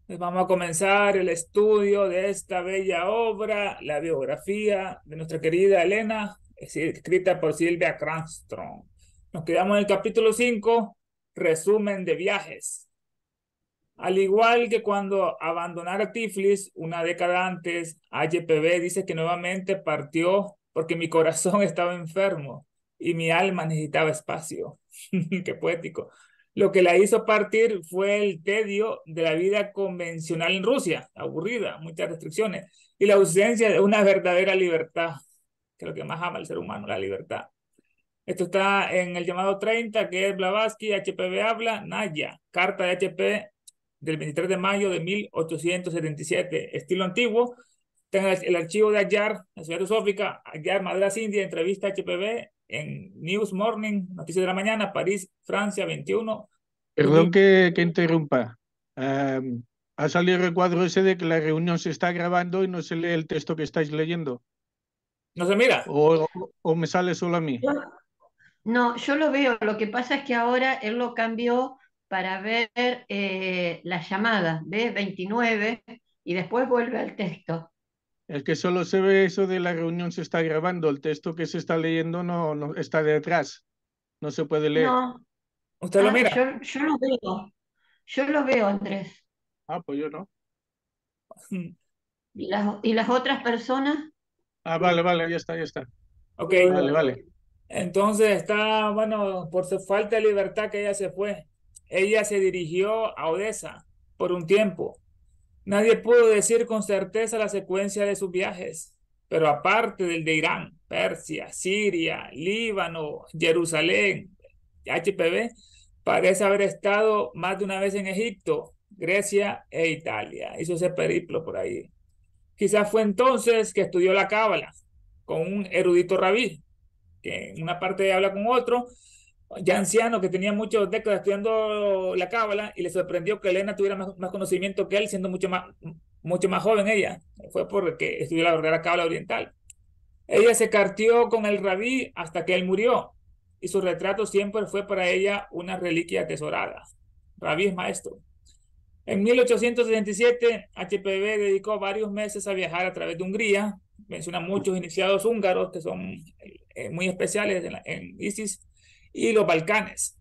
Pues vamos a comenzar el estudio de esta bella obra, la biografía de nuestra querida Elena, escrita por Silvia Cranston. Nos quedamos en el capítulo 5, resumen de viajes. Al igual que cuando abandonara Tiflis una década antes, HPV dice que nuevamente partió porque mi corazón estaba enfermo y mi alma necesitaba espacio. Qué poético. Lo que la hizo partir fue el tedio de la vida convencional en Rusia, aburrida, muchas restricciones, y la ausencia de una verdadera libertad, que es lo que más ama el ser humano, la libertad. Esto está en el llamado 30, que es Blavatsky, HPV habla, Naya, carta de HP del 23 de mayo de 1877, estilo antiguo. Tenga el archivo de Adyar, la ciudad filosófica, Adyar, Madras, India, entrevista HPV en News Morning, Noticias de la Mañana, París, Francia, 21. Perdón que interrumpa. Am, ha salido el recuadro ese de que la reunión se está grabando y no se lee el texto que estáis leyendo. No se mira. O me sale solo a mí. Yo- No, yo lo veo. Lo que pasa es que ahora él lo cambió para ver la llamada, ve 29 y después vuelve al texto. Es que solo se ve eso de la reunión se está grabando. El texto que se está leyendo no está detrás. No se puede leer. No, ¿Usted lo mira? yo lo veo. Yo lo veo, Andrés. Ah, pues yo no. Y las otras personas? Ah, vale, vale, ya está, ya está. Ok, Vale, vale. entonces está, bueno, por su falta de libertad que ella se fue. Ella se dirigió a Odessa por un tiempo. Nadie pudo decir con certeza la secuencia de sus viajes, pero aparte del de Irán, Persia, Siria, Líbano, Jerusalén, HPV, parece haber estado más de una vez en Egipto, Grecia e Italia. Hizo ese periplo por ahí. Quizás fue entonces que estudió la Cábala con un erudito rabí, que en una parte habla con otro, ya anciano, que tenía muchas décadas estudiando la Cábala, y le sorprendió que Elena tuviera más conocimiento que él, siendo mucho más joven ella. Fue porque estudió la verdadera Cábala oriental. Ella se carteó con el rabí hasta que él murió, y su retrato siempre fue para ella una reliquia atesorada. Rabí es maestro. En 1867, HPV dedicó varios meses a viajar a través de Hungría. Menciona muchos iniciados húngaros que son muy especiales en ISIS y los Balcanes.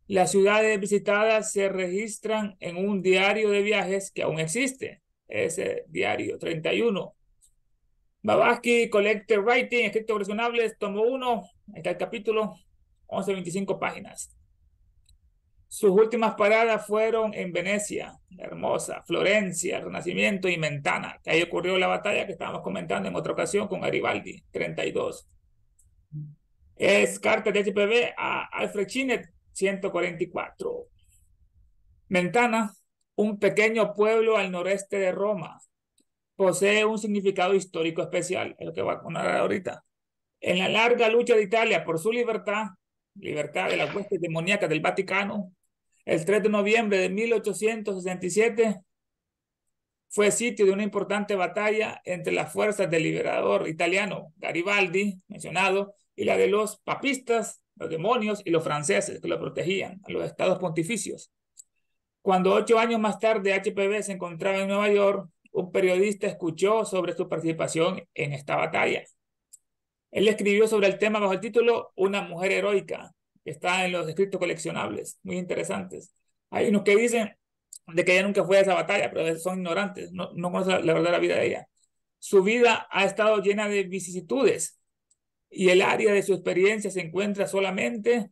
Las ciudades visitadas se registran en un diario de viajes que aún existe, ese diario 31. Blavatsky Collected Writing, escritos coleccionables, tomo 1, está el capítulo, 11-25 páginas. Sus últimas paradas fueron en Venecia, Hermosa, Florencia, Renacimiento y Mentana. Ahí ocurrió la batalla que estábamos comentando en otra ocasión con Garibaldi, 32. Es carta de HPV a Alfred Chinet, 144. Mentana, un pequeño pueblo al noreste de Roma, posee un significado histórico especial, es lo que voy a poner ahorita. En la larga lucha de Italia por su libertad, libertad de las huestes demoníacas del Vaticano, el 3 de noviembre de 1867 fue sitio de una importante batalla entre las fuerzas del liberador italiano Garibaldi, mencionado, y la de los papistas, los demonios y los franceses que lo protegían, a los estados pontificios. Cuando 8 años más tarde HPV se encontraba en Nueva York, un periodista escuchó sobre su participación en esta batalla. Él escribió sobre el tema bajo el título Una mujer heroica, que está en los escritos coleccionables, muy interesantes. Hay unos que dicen de que ella nunca fue a esa batalla, pero son ignorantes, no conocen la verdadera vida de ella. Su vida ha estado llena de vicisitudes y el área de su experiencia se encuentra solamente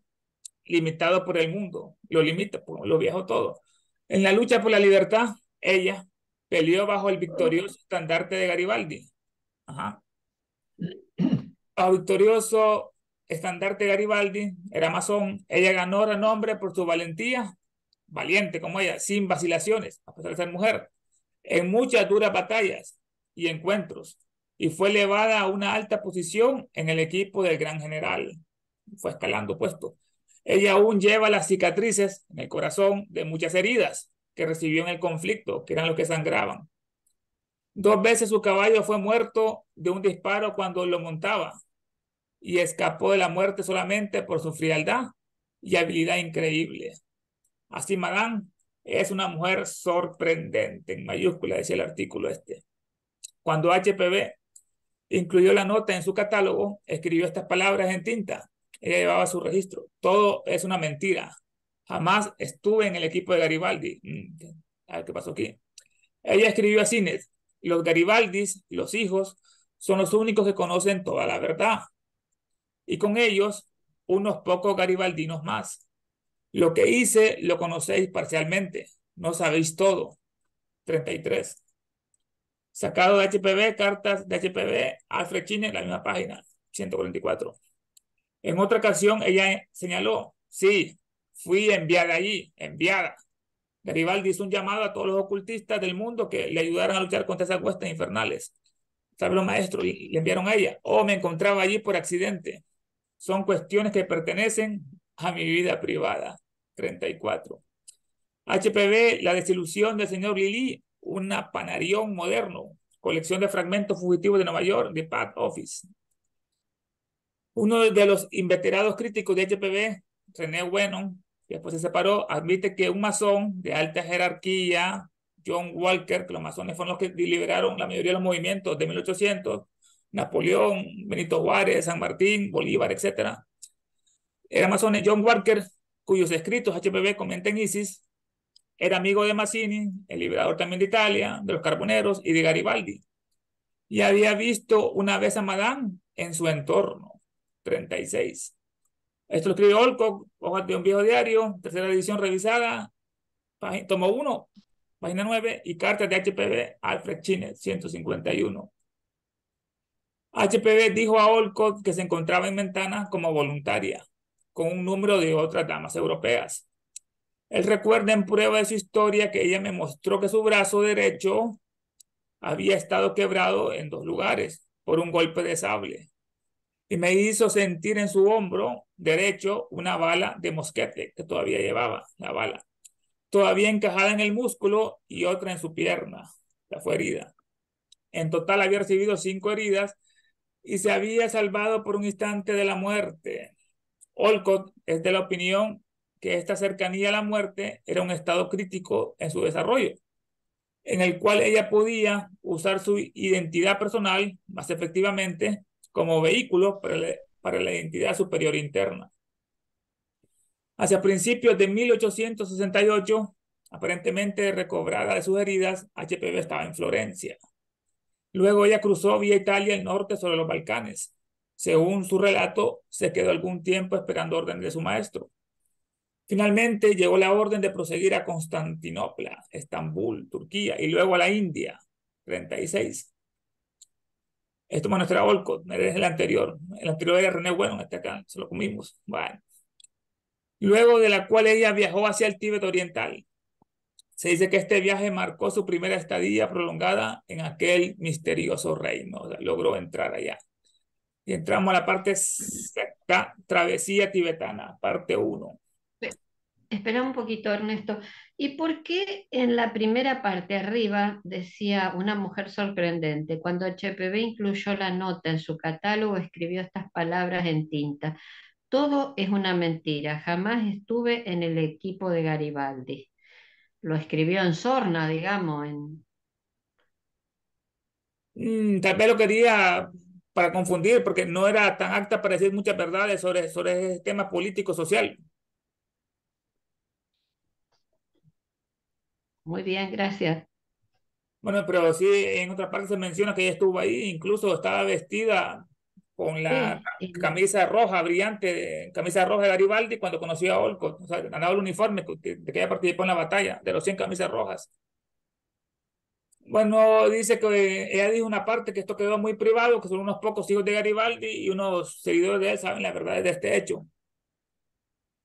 limitado por el mundo, lo limita, lo viajó todo. En la lucha por la libertad, ella peleó bajo el victorioso estandarte de Garibaldi. Ajá. A victorioso estandarte Garibaldi, era masón, ella ganó renombre por su valentía, valiente como ella, sin vacilaciones, a pesar de ser mujer, en muchas duras batallas y encuentros, y fue elevada a una alta posición en el equipo del gran general. Fue escalando puesto. Ella aún lleva las cicatrices en el corazón de muchas heridas que recibió en el conflicto, que eran los que sangraban. 2 veces su caballo fue muerto de un disparo cuando lo montaba, y escapó de la muerte solamente por su frialdad y habilidad increíble. Así Madame Es una mujer sorprendente, en mayúscula, decía el artículo este. Cuando HPV incluyó la nota en su catálogo, escribió estas palabras en tinta. Ella llevaba su registro. Todo es una mentira. Jamás estuve en el equipo de Garibaldi. A ver qué pasó aquí. Ella escribió a Cines: los Garibaldis, los hijos, son los únicos que conocen toda la verdad. Y con ellos, unos pocos garibaldinos más. Lo que hice lo conocéis parcialmente. No sabéis todo. 33. Sacado de HPV, cartas de HPV, Alfred Chines, la misma página, 144. En otra ocasión, ella señaló: sí, fui enviada allí, enviada. Garibaldi hizo un llamado a todos los ocultistas del mundo que le ayudaran a luchar contra esas huestes infernales. ¿Sabe los maestros? Le enviaron a ella. O me encontraba allí por accidente. Son cuestiones que pertenecen a mi vida privada. 34. HPV, la desilusión del señor Lilly, una panarión moderno, colección de fragmentos fugitivos de Nueva York, de Pat Office. Uno de los inveterados críticos de HPV, René Wennon, que después se separó, admite que un masón de alta jerarquía, John Walker, que los masones fueron los que liberaron la mayoría de los movimientos de 1800, Napoleón, Benito Juárez, San Martín, Bolívar, etc. Era masón. John Walker, cuyos escritos HPV comenta en ISIS, era amigo de Mazzini, el liberador también de Italia, de los Carboneros y de Garibaldi. Y había visto una vez a Madame en su entorno. 36. Esto lo escribe Olcott, hojas de un viejo diario, tercera edición revisada, tomo 1, página 9, y cartas de HPV, Alfred Chines, 151. HPV dijo a Olcott que se encontraba en Mentana como voluntaria, con un número de otras damas europeas. Él recuerda en prueba de su historia que ella me mostró que su brazo derecho había estado quebrado en 2 lugares por un golpe de sable, y me hizo sentir en su hombro derecho una bala de mosquete que todavía llevaba, la bala, todavía encajada en el músculo, y otra en su pierna, la fue herida. En total había recibido 5 heridas y se había salvado por un instante de la muerte. Olcott es de la opinión que esta cercanía a la muerte era un estado crítico en su desarrollo, en el cual ella podía usar su identidad personal más efectivamente como vehículo para la identidad superior interna. Hacia principios de 1868, aparentemente recobrada de sus heridas, HPV estaba en Florencia. Luego ella cruzó vía Italia el norte sobre los Balcanes. Según su relato, se quedó algún tiempo esperando órdenes de su maestro. Finalmente llegó la orden de proseguir a Constantinopla, Estambul, Turquía, y luego a la India. 36. Esto es nuestra Olcott, es el anterior. El anterior era René Bueno, este acá, se lo comimos. Bueno. Luego de la cual ella viajó hacia el Tíbet oriental. Se dice que este viaje marcó su primera estadía prolongada en aquel misterioso reino. O sea, logró entrar allá. Y entramos a la parte sexta, Travesía Tibetana, parte 1. Espera un poquito, Ernesto. ¿Y por qué en la primera parte arriba decía una mujer sorprendente? Cuando HPV incluyó la nota en su catálogo, escribió estas palabras en tinta: todo es una mentira, jamás estuve en el equipo de Garibaldi. Lo escribió en sorna, digamos, Tal vez lo quería para confundir, porque no era tan apta para decir muchas verdades sobre ese tema político-social. Muy bien, gracias. Bueno, pero sí, en otra parte se menciona que ella estuvo ahí, incluso estaba vestida con la Sí, camisa roja brillante, camisa roja de Garibaldi cuando conoció a Olcott. O sea, andaba el uniforme de que ella participó en la batalla de los 100 camisas rojas. Bueno, dice que ella dijo una parte que esto quedó muy privado, que son unos pocos hijos de Garibaldi y unos seguidores de él saben la verdad de este hecho.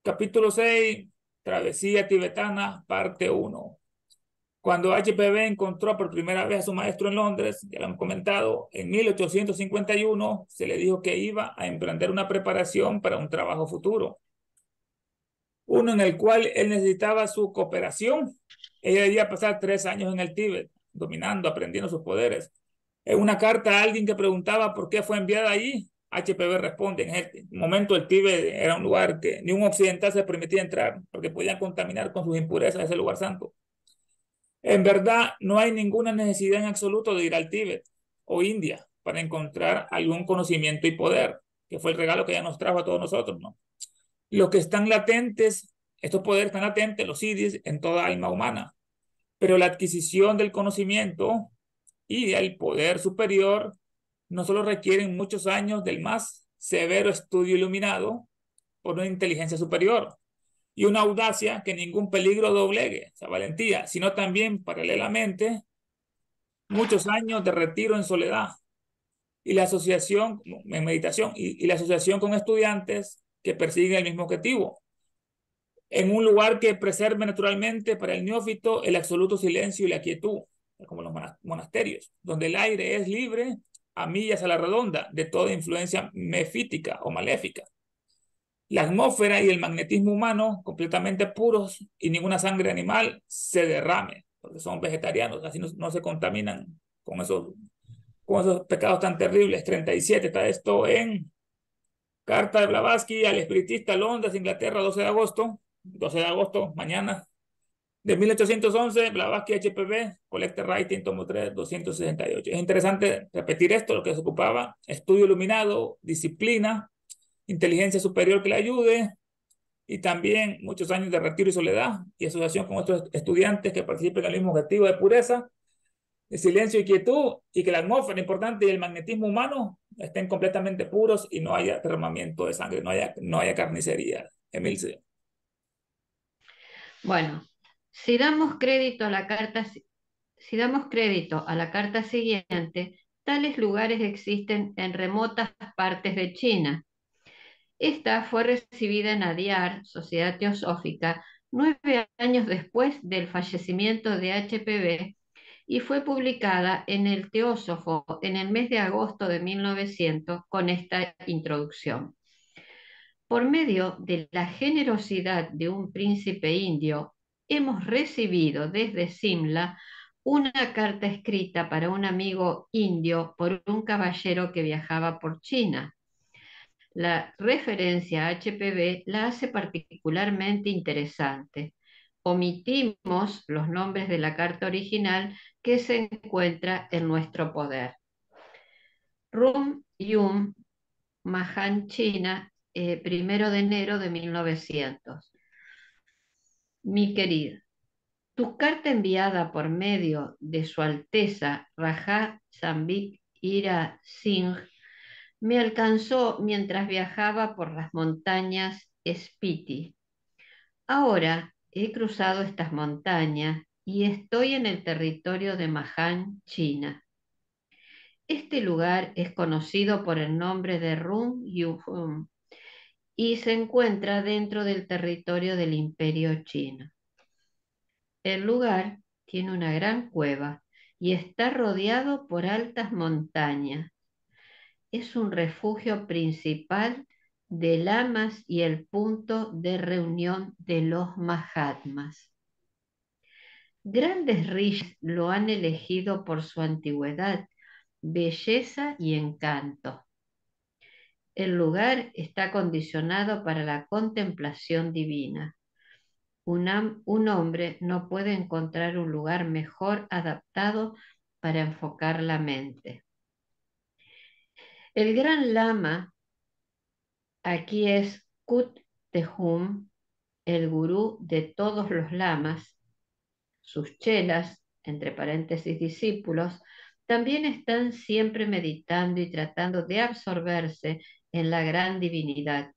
Capítulo 6, Travesía Tibetana, parte 1. Cuando HPV encontró por primera vez a su maestro en Londres, ya lo hemos comentado, en 1851 se le dijo que iba a emprender una preparación para un trabajo futuro, uno en el cual él necesitaba su cooperación. Ella debía pasar 3 años en el Tíbet, dominando, aprendiendo sus poderes. En una carta a alguien que preguntaba por qué fue enviada allí, HPV responde, en ese momento el Tíbet era un lugar que ni un occidental se permitía entrar porque podían contaminar con sus impurezas ese lugar santo. En verdad, no hay ninguna necesidad en absoluto de ir al Tíbet o India para encontrar algún conocimiento y poder, que fue el regalo que ella nos trajo a todos nosotros, ¿no? Los que están latentes, estos poderes están latentes, los siddhis, en toda alma humana, pero la adquisición del conocimiento y el poder superior no solo requieren muchos años del más severo estudio iluminado por una inteligencia superior y una audacia que ningún peligro doblegue, esa valentía, sino también paralelamente muchos años de retiro en soledad y la asociación en meditación y la asociación con estudiantes que persiguen el mismo objetivo en un lugar que preserve naturalmente para el neófito el absoluto silencio y la quietud, como los monasterios, donde el aire es libre a millas a la redonda de toda influencia mefítica o maléfica. La atmósfera y el magnetismo humano completamente puros y ninguna sangre animal se derrame, porque son vegetarianos, así no se contaminan con esos pecados tan terribles. 37 está esto en Carta de Blavatsky al espiritista, Londres, Inglaterra, 12 de agosto, mañana, de 1811, Blavatsky HPV, Collected Writing, tomo 3, 268. Es interesante repetir esto, lo que se ocupaba, estudio iluminado, disciplina, inteligencia superior que le ayude, y también muchos años de retiro y soledad, y asociación con otros estudiantes que participen en el mismo objetivo de pureza, de silencio y quietud, y que la atmósfera importante y el magnetismo humano estén completamente puros y no haya derramamiento de sangre, no haya carnicería. Emilce. Bueno, si damos crédito a la carta, si damos crédito a la carta siguiente, tales lugares existen en remotas partes de China. Esta fue recibida en Adyar, Sociedad Teosófica, 9 años después del fallecimiento de HPV y fue publicada en el Teósofo en el mes de agosto de 1900 con esta introducción. Por medio de la generosidad de un príncipe indio, hemos recibido desde Simla una carta escrita para un amigo indio por un caballero que viajaba por China. La referencia a HPV la hace particularmente interesante. Omitimos los nombres de la carta original que se encuentra en nuestro poder. Rum Yum, Mahan, China, 1 de enero de 1900. Mi querido, tu carta enviada por medio de Su Alteza Raja Sambik Ira Singh me alcanzó mientras viajaba por las montañas Spiti. Ahora he cruzado estas montañas y estoy en el territorio de Mahan, China. Este lugar es conocido por el nombre de Rum Yuhum y se encuentra dentro del territorio del Imperio Chino. El lugar tiene una gran cueva y está rodeado por altas montañas. Es un refugio principal de lamas y el punto de reunión de los Mahatmas. Grandes rishis lo han elegido por su antigüedad, belleza y encanto. El lugar está acondicionado para la contemplación divina. Un hombre no puede encontrar un lugar mejor adaptado para enfocar la mente. El gran lama aquí es Kut Tehum, el gurú de todos los lamas. Sus chelas, entre paréntesis discípulos, también están siempre meditando y tratando de absorberse en la gran divinidad.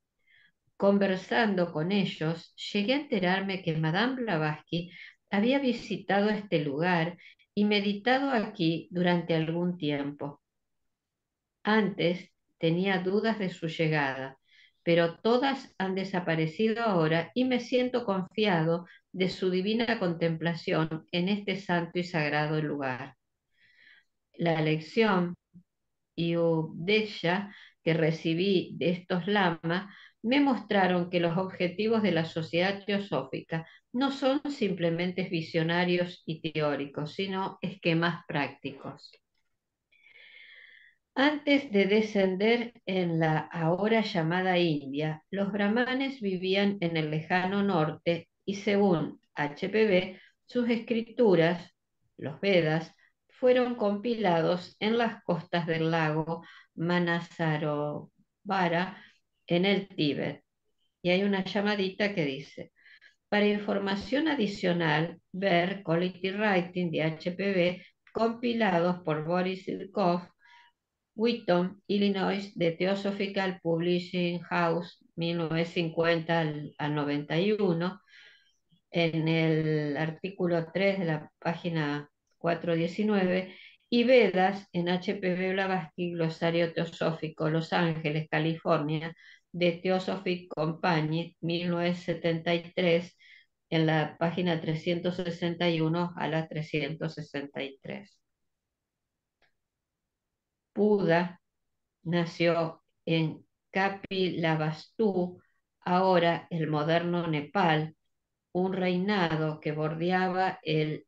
Conversando con ellos, llegué a enterarme que Madame Blavatsky había visitado este lugar y meditado aquí durante algún tiempo. Antes tenía dudas de su llegada, pero todas han desaparecido ahora y me siento confiado de su divina contemplación en este santo y sagrado lugar. La lección y Updecha que recibí de estos lamas me mostraron que los objetivos de la sociedad teosófica no son simplemente visionarios y teóricos, sino esquemas prácticos. Antes de descender en la ahora llamada India, los brahmanes vivían en el lejano norte y según HPV, sus escrituras, los Vedas, fueron compilados en las costas del lago Manasarovara en el Tíbet. Y hay una llamadita que dice, para información adicional, ver Quality Writing de HPV compilados por Boris Ilkov, Wheaton, Illinois, de Theosophical Publishing House, 1950 al 91, en el artículo 3 de la página 419, y Vedas en HPV Blavatsky, Glosario Teosófico, Los Ángeles, California, de Theosophic Company, 1973, en la página 361 a la 363. Buda nació en Kapilavastu, ahora el moderno Nepal, un reinado que bordeaba el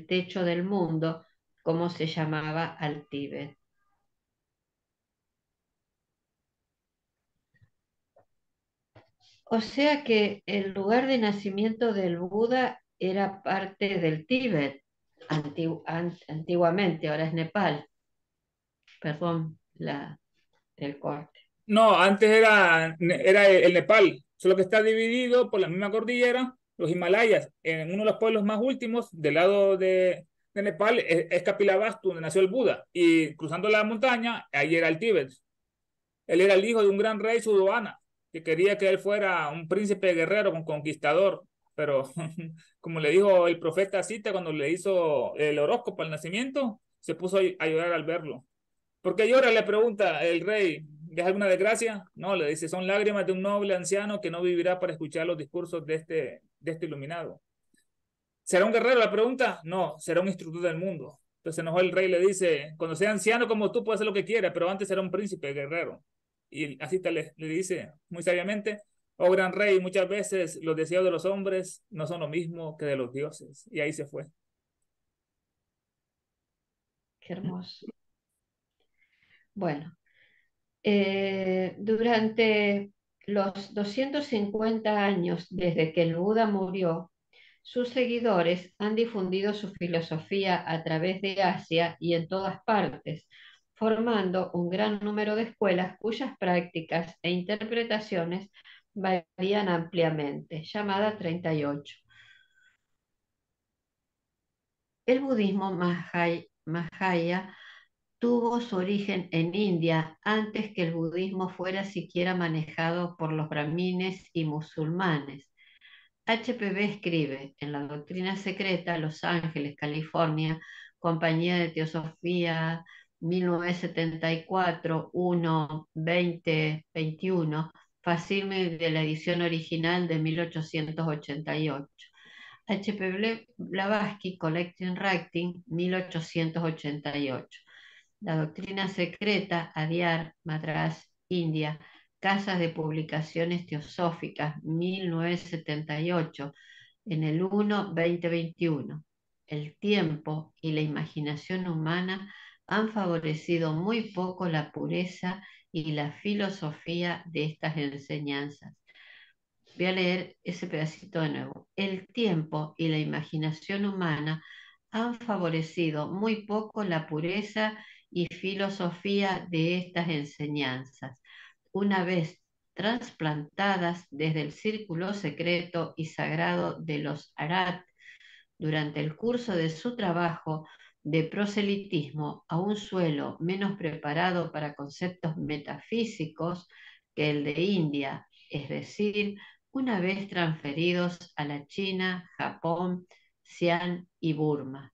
techo del mundo, como se llamaba al Tíbet. O sea que el lugar de nacimiento del Buda era parte del Tíbet, antiguamente, ahora es Nepal. Perdón el corte. No, antes era el Nepal, solo que está dividido por la misma cordillera, los Himalayas. En uno de los pueblos más últimos, del lado de Nepal, es Kapilavastu, donde nació el Buda. Y cruzando la montaña, ahí era el Tíbet. Él era el hijo de un gran rey sudovana, que quería que él fuera un príncipe guerrero, un conquistador. Pero, como le dijo el profeta Sita cuando le hizo el horóscopo al nacimiento, se puso a llorar al verlo. ¿Por qué llora? Le pregunta el rey. ¿Es alguna desgracia? No, le dice, son lágrimas de un noble anciano que no vivirá para escuchar los discursos de este iluminado. ¿Será un guerrero? La pregunta. No, será un instructor del mundo. Entonces se enojó el rey, le dice, cuando sea anciano como tú, puede hacer lo que quiera, pero antes será un príncipe guerrero. Y así le dice muy sabiamente, oh gran rey, muchas veces los deseos de los hombres no son lo mismo que de los dioses. Y ahí se fue. Qué hermoso. Bueno, durante los 250 años desde que el Buda murió, sus seguidores han difundido su filosofía a través de Asia y en todas partes, formando un gran número de escuelas cuyas prácticas e interpretaciones varían ampliamente, llamada 38. El budismo Mahāyāna tuvo su origen en India antes que el budismo fuera siquiera manejado por los brahmines y musulmanes. HPV escribe en La Doctrina Secreta, Los Ángeles, California, Compañía de Teosofía, 1974, 1, 20, 21, facsimile de la edición original de 1888. H.P. Blavatsky, Collecting Writing, 1888. La Doctrina Secreta, Adyar, Madras, India, Casas de Publicaciones Teosóficas, 1978, en el 1-2021. El tiempo y la imaginación humana han favorecido muy poco la pureza y la filosofía de estas enseñanzas. Voy a leer ese pedacito de nuevo. El tiempo y la imaginación humana han favorecido muy poco la pureza y filosofía de estas enseñanzas. Una vez trasplantadas desde el círculo secreto y sagrado de los Arat, durante el curso de su trabajo de proselitismo a un suelo menos preparado para conceptos metafísicos que el de India, es decir, una vez transferidos a la China, Japón, Xi'an y Burma.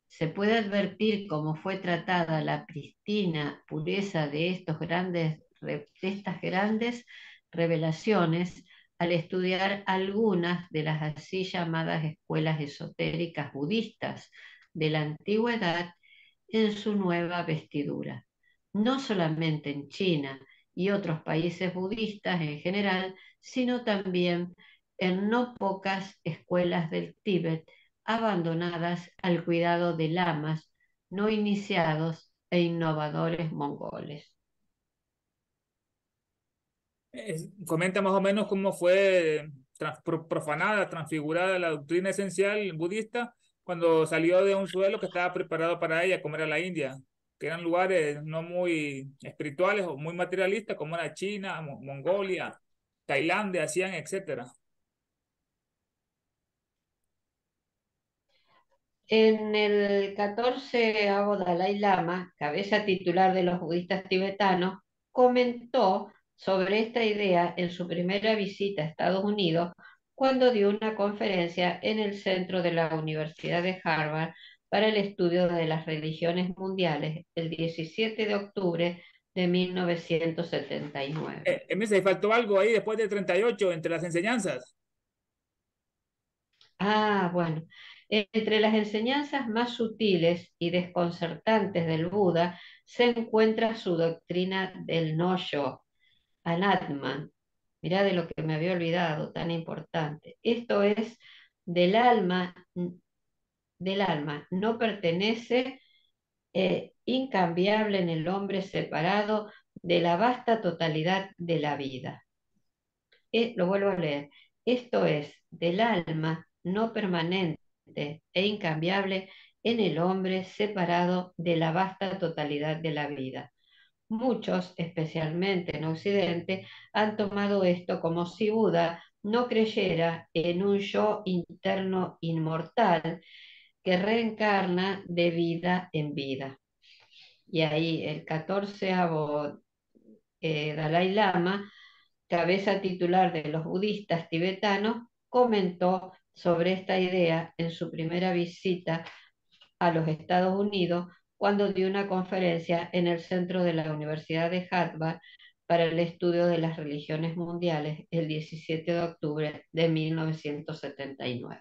Se puede advertir cómo fue tratada la pristina pureza de estas grandes revelaciones al estudiar algunas de las así llamadas escuelas esotéricas budistas de la antigüedad en su nueva vestidura. No solamente en China y otros países budistas en general, sino también en no pocas escuelas del Tíbet abandonadas al cuidado de lamas no iniciados e innovadores mongoles. Comenta más o menos cómo fue profanada, transfigurada la doctrina esencial budista cuando salió de un suelo que estaba preparado para ella, como era la India, que eran lugares no muy espirituales o muy materialistas, como era China, Mongolia, Tailandia, Xi'an, etcétera. En el 14º Dalai Lama, cabeza titular de los budistas tibetanos, comentó sobre esta idea en su primera visita a Estados Unidos cuando dio una conferencia en el centro de la Universidad de Harvard para el estudio de las religiones mundiales el 17 de octubre de 1979. Emisa, ¿y faltó algo ahí después del 38 entre las enseñanzas? Ah, bueno. Entre las enseñanzas más sutiles y desconcertantes del Buda se encuentra su doctrina del no-yo, anatman. Mirá de lo que me había olvidado, tan importante. Esto es, del alma, del alma no pertenece, incambiable en el hombre separado de la vasta totalidad de la vida. Lo vuelvo a leer. Esto es, del alma no permanente e incambiable en el hombre separado de la vasta totalidad de la vida. Muchos, especialmente en Occidente, han tomado esto como si Buda no creyera en un yo interno inmortal que reencarna de vida en vida. Y ahí el 14º Dalai Lama, cabeza titular de los budistas tibetanos, comentó sobre esta idea en su primera visita a los Estados Unidos cuando dio una conferencia en el centro de la Universidad de Harvard para el estudio de las religiones mundiales el 17 de octubre de 1979.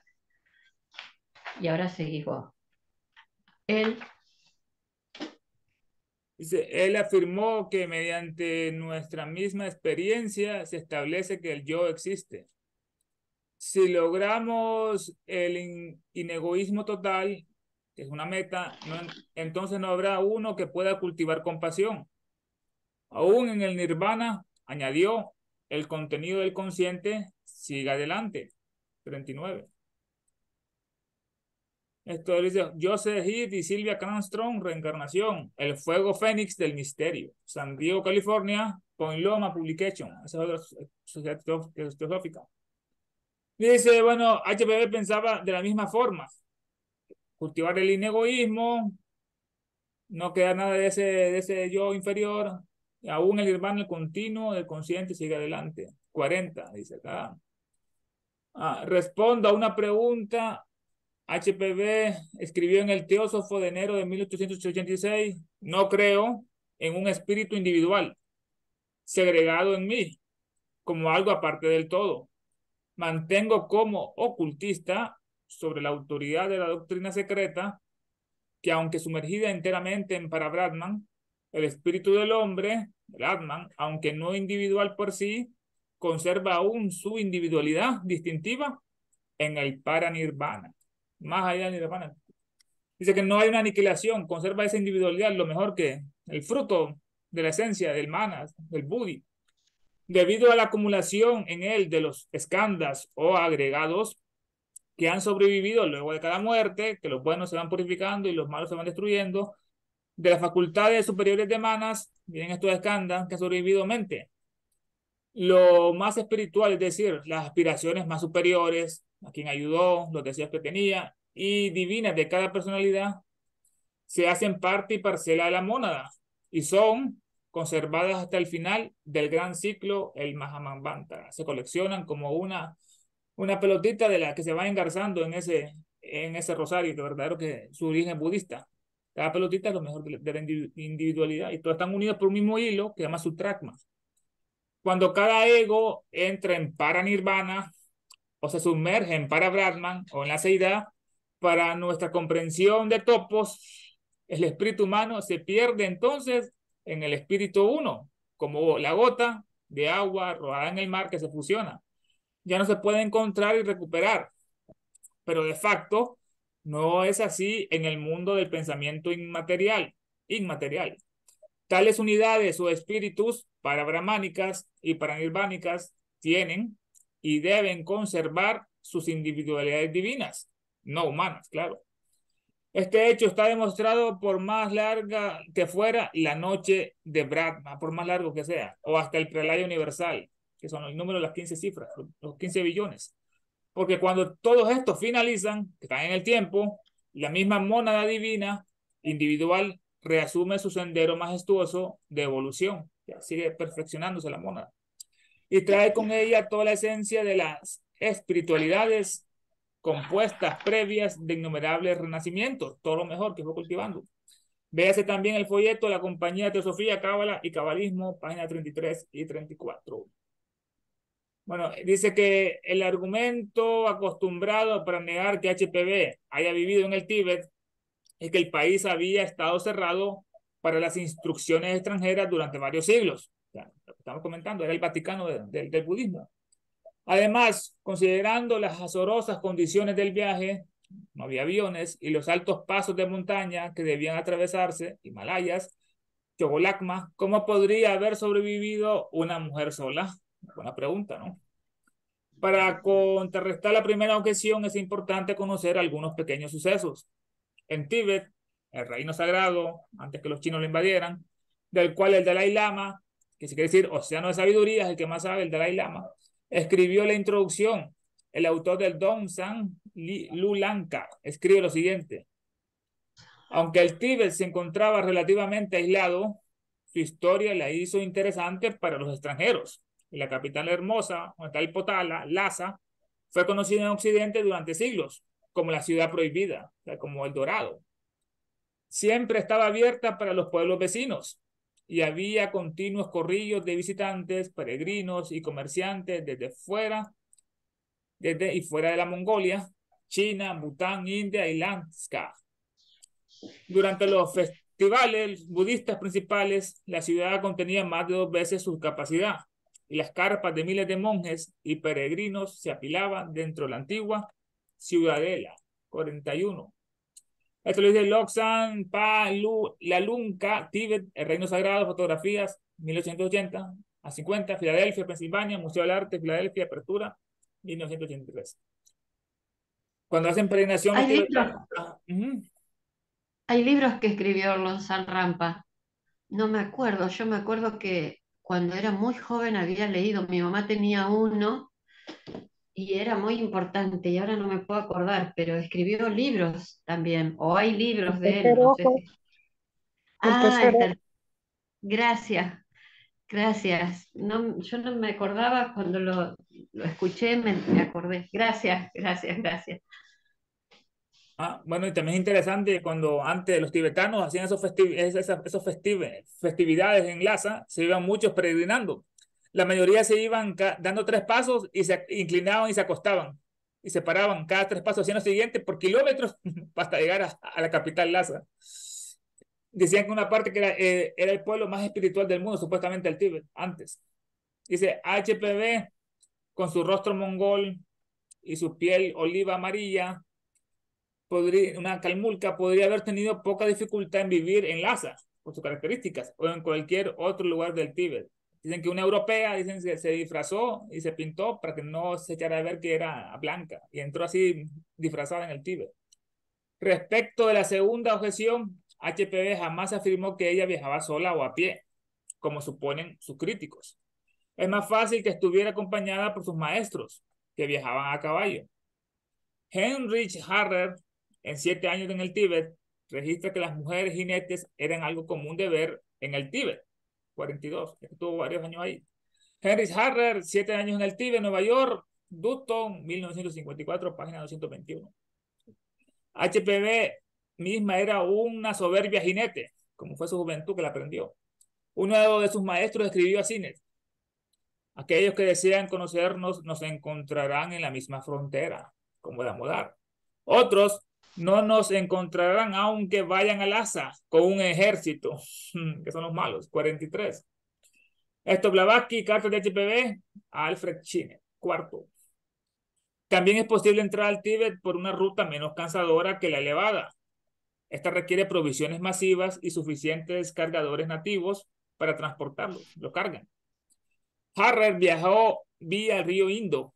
Y ahora seguís vos. Él Dice, él afirmó que mediante nuestra misma experiencia se establece que el yo existe. Si logramos el inegoísmo total, que es una meta, entonces no habrá uno que pueda cultivar compasión. Aún en el nirvana, añadió, el contenido del consciente sigue adelante. 39. Esto dice Joseph Heath y Sylvia Cranstrom, Reencarnación, El fuego fénix del misterio. San Diego, California, Point Loma Publication. Esa es otra sociedad teosófica. Dice, bueno, HPV pensaba de la misma forma. Cultivar el inegoísmo, no queda nada de ese yo inferior. Y aún el nirvana, el continuo del consciente sigue adelante. 40, dice acá. Respondo a una pregunta. HPV escribió en el Teósofo de enero de 1886, no creo en un espíritu individual, segregado en mí, como algo aparte del todo. Mantengo como ocultista sobre la autoridad de la doctrina secreta que aunque sumergida enteramente en Parabrahman, el espíritu del hombre, el Atman, aunque no individual por sí, conserva aún su individualidad distintiva en el Paranirvana. Más allá del nirvana. Dice que no hay una aniquilación, conserva esa individualidad, lo mejor que el fruto de la esencia del manas, del buddhi. Debido a la acumulación en él de los skandhas o agregados que han sobrevivido luego de cada muerte, que los buenos se van purificando y los malos se van destruyendo, de las facultades superiores de manas, vienen estos skandhas que han sobrevivido mente. Lo más espiritual, es decir, las aspiraciones más superiores, a quien ayudó, los deseos que tenía, y divinas de cada personalidad, se hacen parte y parcela de la mónada y son conservadas hasta el final del gran ciclo, el Mahamahvanta. Se coleccionan como una pelotita de la que se va engarzando en ese rosario, que verdadero que su origen es budista. Cada pelotita es lo mejor de la individualidad y todos están unidos por un mismo hilo que se llama Sutrakma. Cuando cada ego entra en Paranirvana o se sumerge en Parabrahman o en la seidad, para nuestra comprensión de topos, el espíritu humano se pierde entonces en el espíritu uno, como la gota de agua arrojada en el mar que se fusiona. Ya no se puede encontrar y recuperar, pero de facto no es así en el mundo del pensamiento inmaterial. inmaterial. Tales unidades o espíritus parabrahmánicas y paranirvánicas tienen y deben conservar sus individualidades divinas, no humanas, claro. Este hecho está demostrado por más larga que fuera la noche de Brahma, por más largo que sea, o hasta el prelaya universal, que son el número de las 15 cifras, los 15 billones. Porque cuando todos estos finalizan, que están en el tiempo, la misma mónada divina individual reasume su sendero majestuoso de evolución. Ya sigue perfeccionándose la mónada. Y trae con ella toda la esencia de las espiritualidades compuestas previas de innumerables renacimientos, todo lo mejor que fue cultivando. Véase también el folleto La Compañía de Teosofía, Cábala y Cabalismo, páginas 33 y 34. Bueno, dice que el argumento acostumbrado para negar que HPV haya vivido en el Tíbet es que el país había estado cerrado para las instrucciones extranjeras durante varios siglos. Ya, lo que estamos comentando, era el Vaticano del budismo. Además, considerando las azorosas condiciones del viaje, no había aviones y los altos pasos de montaña que debían atravesarse, Himalayas, Chocolacma, ¿cómo podría haber sobrevivido una mujer sola? Buena pregunta, ¿no? Para contrarrestar la primera objeción es importante conocer algunos pequeños sucesos. En Tíbet, el reino sagrado, antes que los chinos lo invadieran, del cual el Dalai Lama, que se quiere decir océano de sabiduría, es el que más sabe, el Dalai Lama, escribió la introducción. El autor del Dongsan Lulanka escribe lo siguiente: aunque el Tíbet se encontraba relativamente aislado, su historia la hizo interesante para los extranjeros. Y la capital hermosa, donde está el Potala, Lhasa, fue conocida en Occidente durante siglos como la ciudad prohibida, o sea, como el Dorado. Siempre estaba abierta para los pueblos vecinos y había continuos corrillos de visitantes, peregrinos y comerciantes desde y fuera de la Mongolia, China, Bután, India y Lanska. Durante los festivales budistas principales, la ciudad contenía más de 2 veces su capacidad y las carpas de miles de monjes y peregrinos se apilaban dentro de la antigua ciudadela. 41. Esto lo dice Lobsang Lalunka, Tíbet, el Reino Sagrado, fotografías, 1880 a 50, Filadelfia, Pensilvania, Museo del Arte, Filadelfia, apertura, 1983. Cuando hacen peregrinación los Hay libros, tibetanos. hay libros que escribió Lonsal Rampa. No me acuerdo, yo me acuerdo que cuando era muy joven había leído, mi mamá tenía uno y era muy importante y ahora no me puedo acordar, pero escribió libros también, o hay libros El de él, tercer no sé ojo, si. el Ah, tercer ojo. gracias, gracias. No, yo no me acordaba cuando lo escuché, me acordé. Gracias, gracias, gracias. Bueno, y también es interesante cuando antes los tibetanos hacían festividades en Lhasa, se iban muchos peregrinando. La mayoría se iban dando 3 pasos y se inclinaban y se acostaban. Y se paraban cada 3 pasos, hacían lo siguiente por kilómetros hasta llegar a la capital Lhasa. Decían que una parte que era el pueblo más espiritual del mundo, supuestamente el Tíbet, antes. Dice HPV, con su rostro mongol y su piel oliva amarilla, una calmulca podría haber tenido poca dificultad en vivir en Lhasa, por sus características, o en cualquier otro lugar del Tíbet. Dicen que una europea, dicen que se disfrazó y se pintó para que no se echara a ver que era blanca, y entró así disfrazada en el Tíbet. Respecto de la segunda objeción, HPV jamás afirmó que ella viajaba sola o a pie, como suponen sus críticos. Es más fácil que estuviera acompañada por sus maestros, que viajaban a caballo. Heinrich Harrer, en 7 años en el Tíbet, registra que las mujeres jinetes eran algo común de ver en el Tíbet. 42, estuvo varios años ahí. Heinrich Harrer, 7 años en el Tíbet, Nueva York, Dutton, 1954, página 221. HPV misma era una soberbia jinete, como fue su juventud que la aprendió. Uno de sus maestros escribió así: aquellos que desean conocernos nos encontrarán en la misma frontera, como la Modar. Otros no nos encontrarán aunque vayan a Lhasa con un ejército, que son los malos. 43. Esto Blavatsky, carta de HPV a Alfred Chine. 4. También es posible entrar al Tíbet por una ruta menos cansadora que la elevada. Esta requiere provisiones masivas y suficientes cargadores nativos para transportarlos, lo cargan. Harrer viajó vía el río Indo.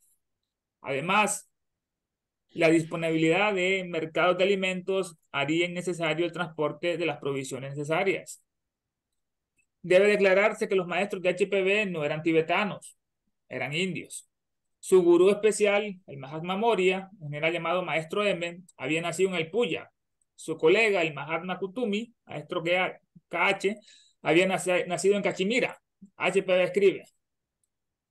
Además, la disponibilidad de mercados de alimentos haría innecesario el transporte de las provisiones necesarias. Debe declararse que los maestros de HPV no eran tibetanos, eran indios. Su gurú especial, el Mahatma Moria, un general llamado Maestro M, había nacido en el Puya. Su colega, el Mahatma Kutumi, Maestro KH, había nacido en Cachemira. HPV escribe: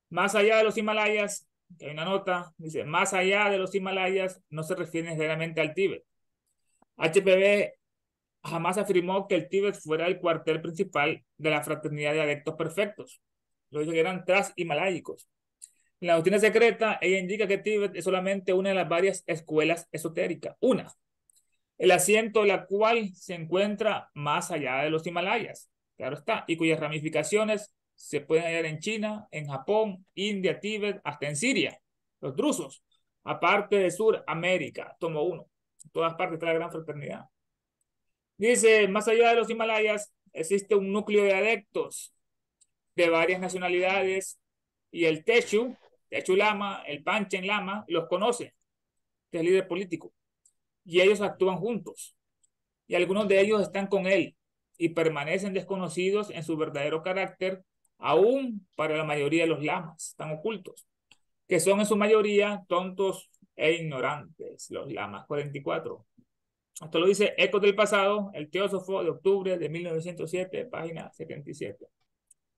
más allá de los Himalayas, que hay una nota, dice, más allá de los Himalayas no se refiere necesariamente al Tíbet. HPV jamás afirmó que el Tíbet fuera el cuartel principal de la fraternidad de adeptos perfectos. Lo dijo que eran transhimalayicos. En la doctrina secreta, ella indica que Tíbet es solamente una de las varias escuelas esotéricas. Una, el asiento de la cual se encuentra más allá de los Himalayas, claro está, y cuyas ramificaciones se pueden hallar en China, en Japón, India, Tíbet, hasta en Siria, los drusos, aparte de Suramérica, tomo uno. En todas partes está la gran fraternidad. Dice, más allá de los Himalayas existe un núcleo de adeptos de varias nacionalidades y el Techu Lama, el Panchen Lama, los conoce, que es el líder político, y ellos actúan juntos, y algunos de ellos están con él y permanecen desconocidos en su verdadero carácter, aún para la mayoría de los lamas, están ocultos, que son en su mayoría tontos e ignorantes, los lamas 44. Esto lo dice Ecos del Pasado, el Teósofo de octubre de 1907, página 77.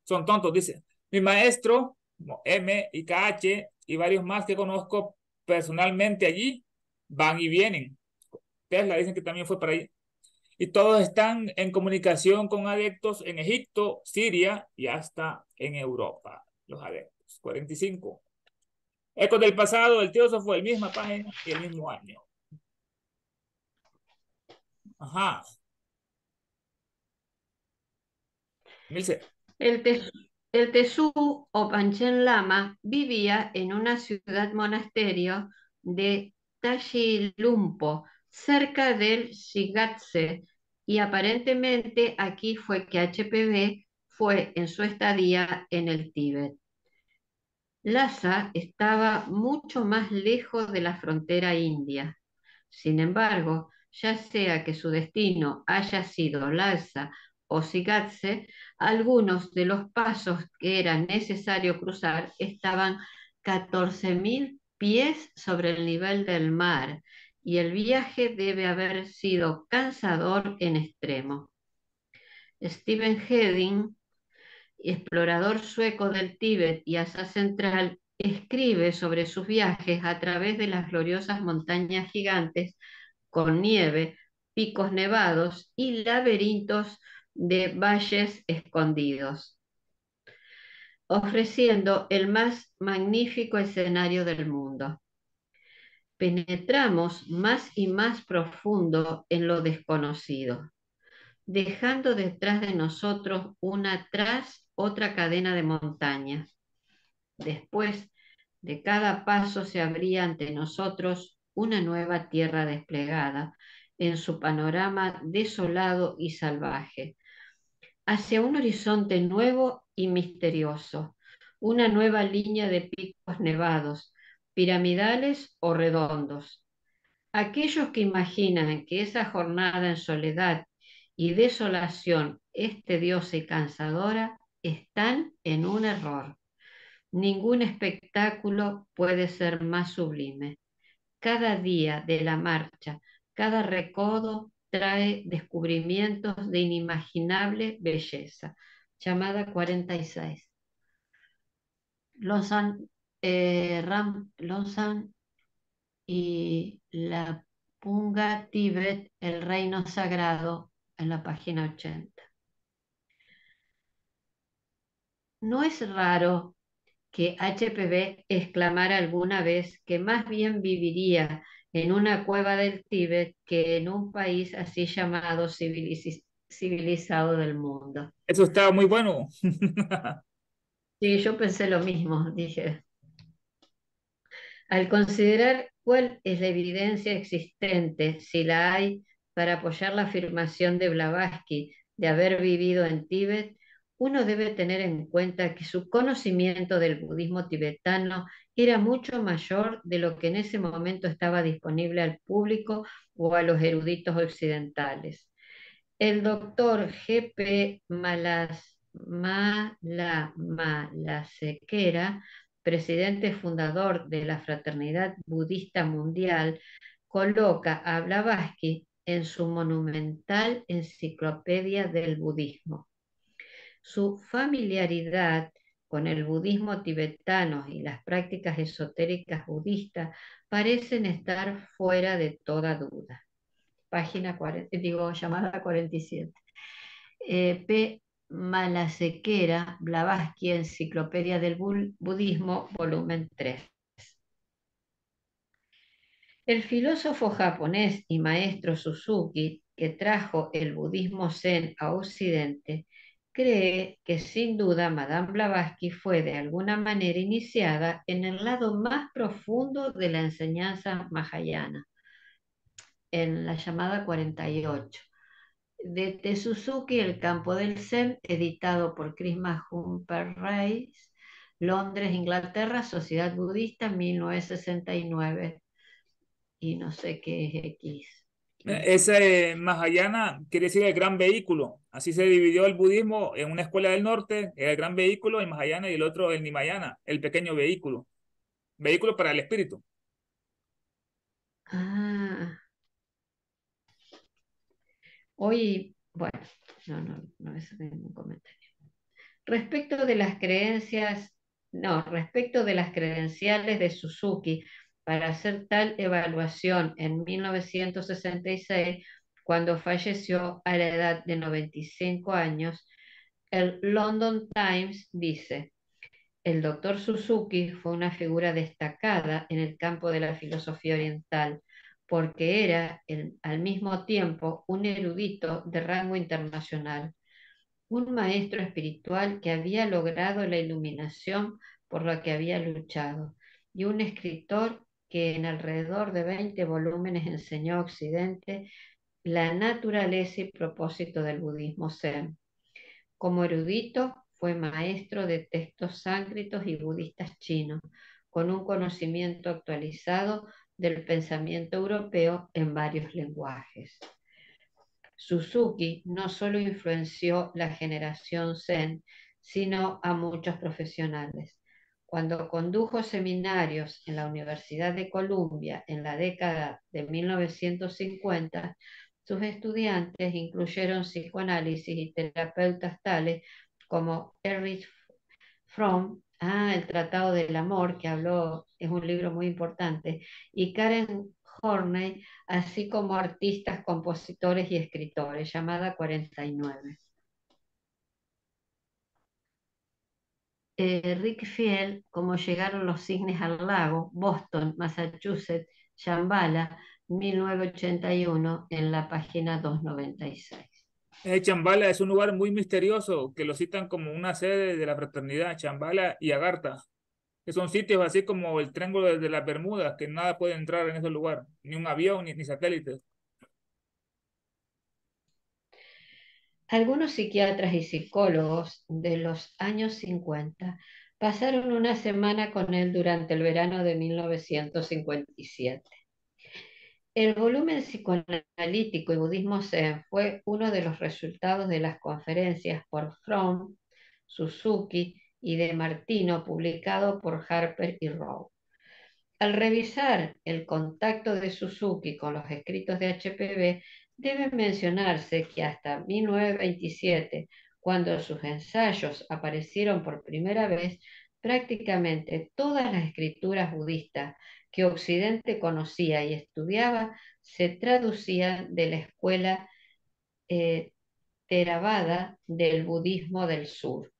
Son tontos, dice. Mi maestro, como M y KH y varios más que conozco personalmente allí, van y vienen. Tesla dicen que también fue para allí. Y todos están en comunicación con adeptos en Egipto, Siria y hasta en Europa, los adeptos. 45. Ecos del Pasado, el Teósofo, el misma página y el mismo año. Ajá. Milce. El Tesú o Panchen Lama vivía en una ciudad monasterio de Tashilhunpo, cerca del Shigatse, y aparentemente aquí fue que HPV fue en su estadía en el Tíbet. Lhasa estaba mucho más lejos de la frontera india. Sin embargo, ya sea que su destino haya sido Lhasa o Shigatse, algunos de los pasos que era necesario cruzar estaban 14.000 pies sobre el nivel del mar y el viaje debe haber sido cansador en extremo. Stephen Harding, explorador sueco del Tíbet y Asia Central, escribe sobre sus viajes a través de las gloriosas montañas gigantes con nieve, picos nevados y laberintos de valles escondidos, ofreciendo el más magnífico escenario del mundo. Penetramos más y más profundo en lo desconocido, dejando detrás de nosotros una tras otra cadena de montañas. Después de cada paso se abría ante nosotros una nueva tierra desplegada en su panorama desolado y salvaje, hacia un horizonte nuevo y misterioso, una nueva línea de picos nevados, piramidales o redondos. Aquellos que imaginan que esa jornada en soledad y desolación es tediosa y cansadora, están en un error. Ningún espectáculo puede ser más sublime. Cada día de la marcha, cada recodo trae descubrimientos de inimaginable belleza. Llamada 46. Longsan y la Punga Tíbet, el reino sagrado, en la página 80. No es raro que HPV exclamara alguna vez que más bien viviría en una cueva del Tíbet que en un país así llamado civilizado del mundo. Eso está muy bueno. Sí, yo pensé lo mismo, dije. Al considerar cuál es la evidencia existente, si la hay, para apoyar la afirmación de Blavatsky de haber vivido en Tíbet, uno debe tener en cuenta que su conocimiento del budismo tibetano era mucho mayor de lo que en ese momento estaba disponible al público o a los eruditos occidentales. El doctor G.P. Malasekera, presidente fundador de la Fraternidad Budista Mundial, coloca a Blavatsky en su monumental Enciclopedia del Budismo. Su familiaridad con el budismo tibetano y las prácticas esotéricas budistas parecen estar fuera de toda duda. Página 40, llamada 47. P. Malasekera, Blavatsky, Enciclopedia del Budismo, volumen 3. El filósofo japonés y maestro Suzuki, que trajo el budismo zen a Occidente, cree que sin duda Madame Blavatsky fue de alguna manera iniciada en el lado más profundo de la enseñanza mahayana, en la llamada 48. De Suzuki, El campo del Zen, editado por Krisma Humphreys, Londres, Inglaterra, Sociedad Budista, 1969. Y no sé qué es X. Ese Mahayana quiere decir el gran vehículo. Así se dividió el budismo en una escuela del norte, el gran vehículo, el Mahayana, y el otro, el Nimayana, el pequeño vehículo. Vehículo para el espíritu. Ah, hoy, bueno, no es un comentario. Respecto de las credenciales de Suzuki para hacer tal evaluación en 1966, cuando falleció a la edad de 95 años, el London Times dice: el doctor Suzuki fue una figura destacada en el campo de la filosofía oriental, porque era al mismo tiempo un erudito de rango internacional, un maestro espiritual que había logrado la iluminación por la que había luchado, y un escritor que en alrededor de 20 volúmenes enseñó a Occidente la naturaleza y propósito del budismo zen. Como erudito, fue maestro de textos sánscritos y budistas chinos, con un conocimiento actualizado del pensamiento europeo en varios lenguajes. Suzuki no solo influenció la generación Zen, sino a muchos profesionales. Cuando condujo seminarios en la Universidad de Columbia en la década de 1950, sus estudiantes incluyeron psicoanálisis y terapeutas tales como Erich Fromm, El Tratado del Amor, que habló, es un libro muy importante, y Karen Horney, así como artistas, compositores y escritores, llamada 49. Rick Field, Cómo llegaron los cisnes al lago, Boston, Massachusetts, Shambhala, 1981, en la página 296. Chambala es un lugar muy misterioso que lo citan como una sede de la fraternidad, Chambala y Agartha, que son sitios así como el Triángulo de las Bermudas, que nada puede entrar en ese lugar, ni un avión ni satélites. Algunos psiquiatras y psicólogos de los años 50 pasaron una semana con él durante el verano de 1957. El volumen psicoanalítico y budismo zen fue uno de los resultados de las conferencias por Fromm, Suzuki y De Martino, publicado por Harper y Row. Al revisar el contacto de Suzuki con los escritos de HPV, debe mencionarse que hasta 1927, cuando sus ensayos aparecieron por primera vez, prácticamente todas las escrituras budistas que Occidente conocía y estudiaba se traducían de la escuela eh, Theravada del budismo del sur.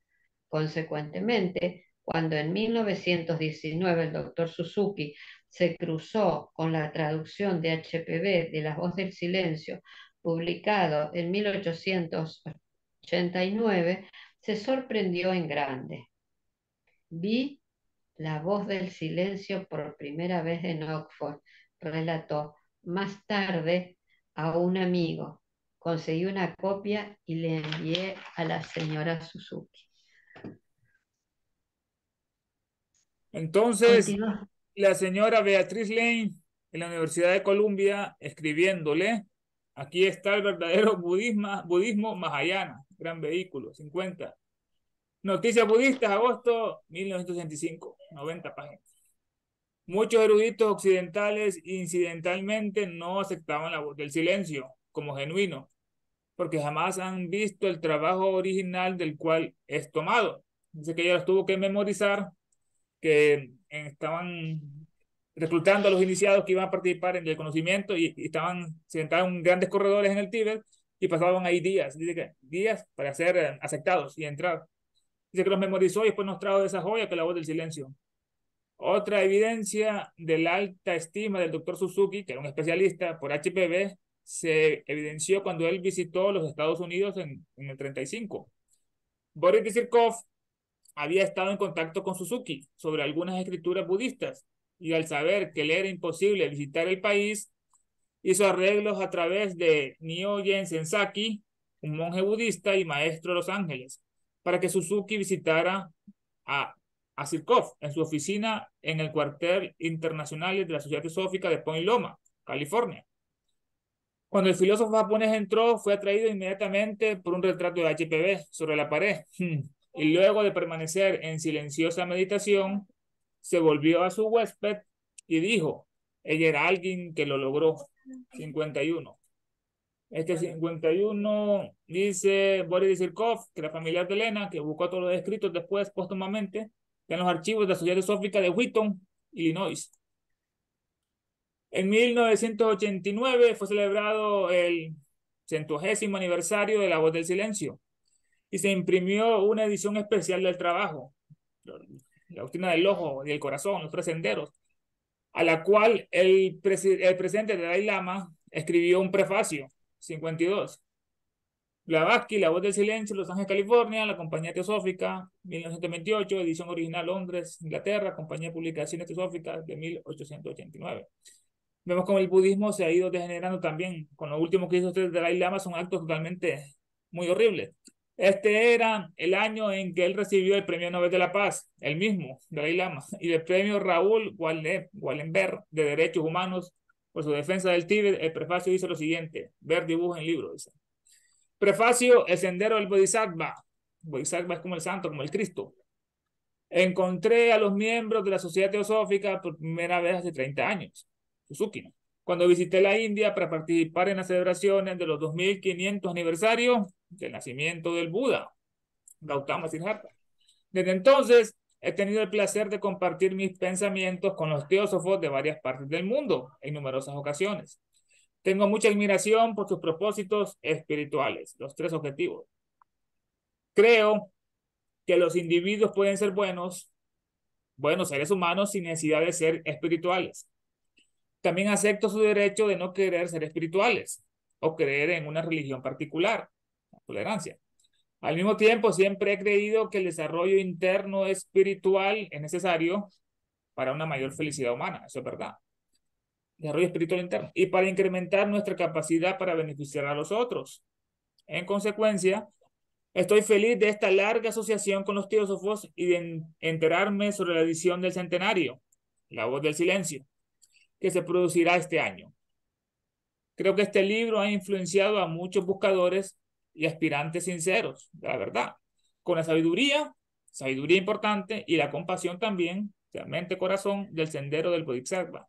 Consecuentemente, cuando en 1919 el doctor Suzuki se cruzó con la traducción de HPV de La voz del silencio, publicado en 1889, se sorprendió en grande. Vi La voz del silencio por primera vez en Oxford, relató más tarde a un amigo. Conseguí una copia y le envié a la señora Suzuki. Entonces, Continúa. la señora Beatriz Lane en la Universidad de Columbia escribiéndole, aquí está el verdadero budismo Mahayana, gran vehículo, 50. Noticias budistas, agosto 1965, 90 páginas. Muchos eruditos occidentales incidentalmente no aceptaban la voz del silencio como genuino, porque jamás han visto el trabajo original del cual es tomado. Dice que ella los tuvo que memorizar, que estaban reclutando a los iniciados que iban a participar en el conocimiento y estaban sentados en grandes corredores en el Tíbet y pasaban ahí días, dice que días para ser aceptados y entrar. Dice que los memorizó y después nos trajo esa joya que es la voz del silencio. Otra evidencia de la alta estima del doctor Suzuki, que era un especialista por HPV, se evidenció cuando él visitó los Estados Unidos en el 35. Boris Disirkov había estado en contacto con Suzuki sobre algunas escrituras budistas y al saber que le era imposible visitar el país, hizo arreglos a través de Nyogen Sensaki, un monje budista y maestro de Los Ángeles, para que Suzuki visitara a, a Sirkov en su oficina en el cuartel internacional de la Sociedad Teosófica de Point Loma, California. Cuando el filósofo japonés entró, fue atraído inmediatamente por un retrato de HPV sobre la pared. Y luego de permanecer en silenciosa meditación, se volvió a su huésped y dijo, ella era alguien que lo logró. 51. Este 51 dice Boris Zirkov, que era familiar de Elena, que buscó todos los escritos después, póstumamente, en los archivos de la Sociedad Teosófica de Wheaton, Illinois. En 1989 fue celebrado el 100º aniversario de La Voz del Silencio y se imprimió una edición especial del trabajo, la doctrina del ojo y el corazón, los 3 senderos, a la cual el presidente Dalai Lama escribió un prefacio, 52. Blavatsky, La Voz del Silencio, Los Ángeles, California, la Compañía Teosófica, 1928, edición original Londres, Inglaterra, Compañía de Publicaciones Teosóficas de 1889. Vemos como el budismo se ha ido degenerando también. Con lo último que hizo el Dalai Lama son actos totalmente muy horribles. Este era el año en que él recibió el Premio Nobel de la Paz, el mismo, Dalai Lama, y el Premio Raúl Wallenberg de Derechos Humanos por su defensa del Tíbet. El prefacio dice lo siguiente, ver dibujo en libro, dice. Prefacio, el sendero del Bodhisattva. Bodhisattva es como el santo, como el Cristo. Encontré a los miembros de la Sociedad Teosófica por primera vez hace 30 años. Suzuki, ¿no? Cuando visité la India para participar en las celebraciones de los 2500 aniversarios del nacimiento del Buda, Gautama Siddhartha. Desde entonces he tenido el placer de compartir mis pensamientos con los teósofos de varias partes del mundo en numerosas ocasiones. Tengo mucha admiración por sus propósitos espirituales, los 3 objetivos. Creo que los individuos pueden ser buenos seres humanos sin necesidad de ser espirituales. También acepto su derecho de no querer ser espirituales o creer en una religión particular, la tolerancia. Al mismo tiempo, siempre he creído que el desarrollo interno espiritual es necesario para una mayor felicidad humana, eso es verdad. Desarrollo espiritual interno y para incrementar nuestra capacidad para beneficiar a los otros. En consecuencia, estoy feliz de esta larga asociación con los teósofos y de enterarme sobre la edición del centenario, La Voz del Silencio, que se producirá este año. Creo que este libro ha influenciado a muchos buscadores y aspirantes sinceros, de la verdad, con la sabiduría importante y la compasión también, mente, corazón, del sendero del Bodhisattva.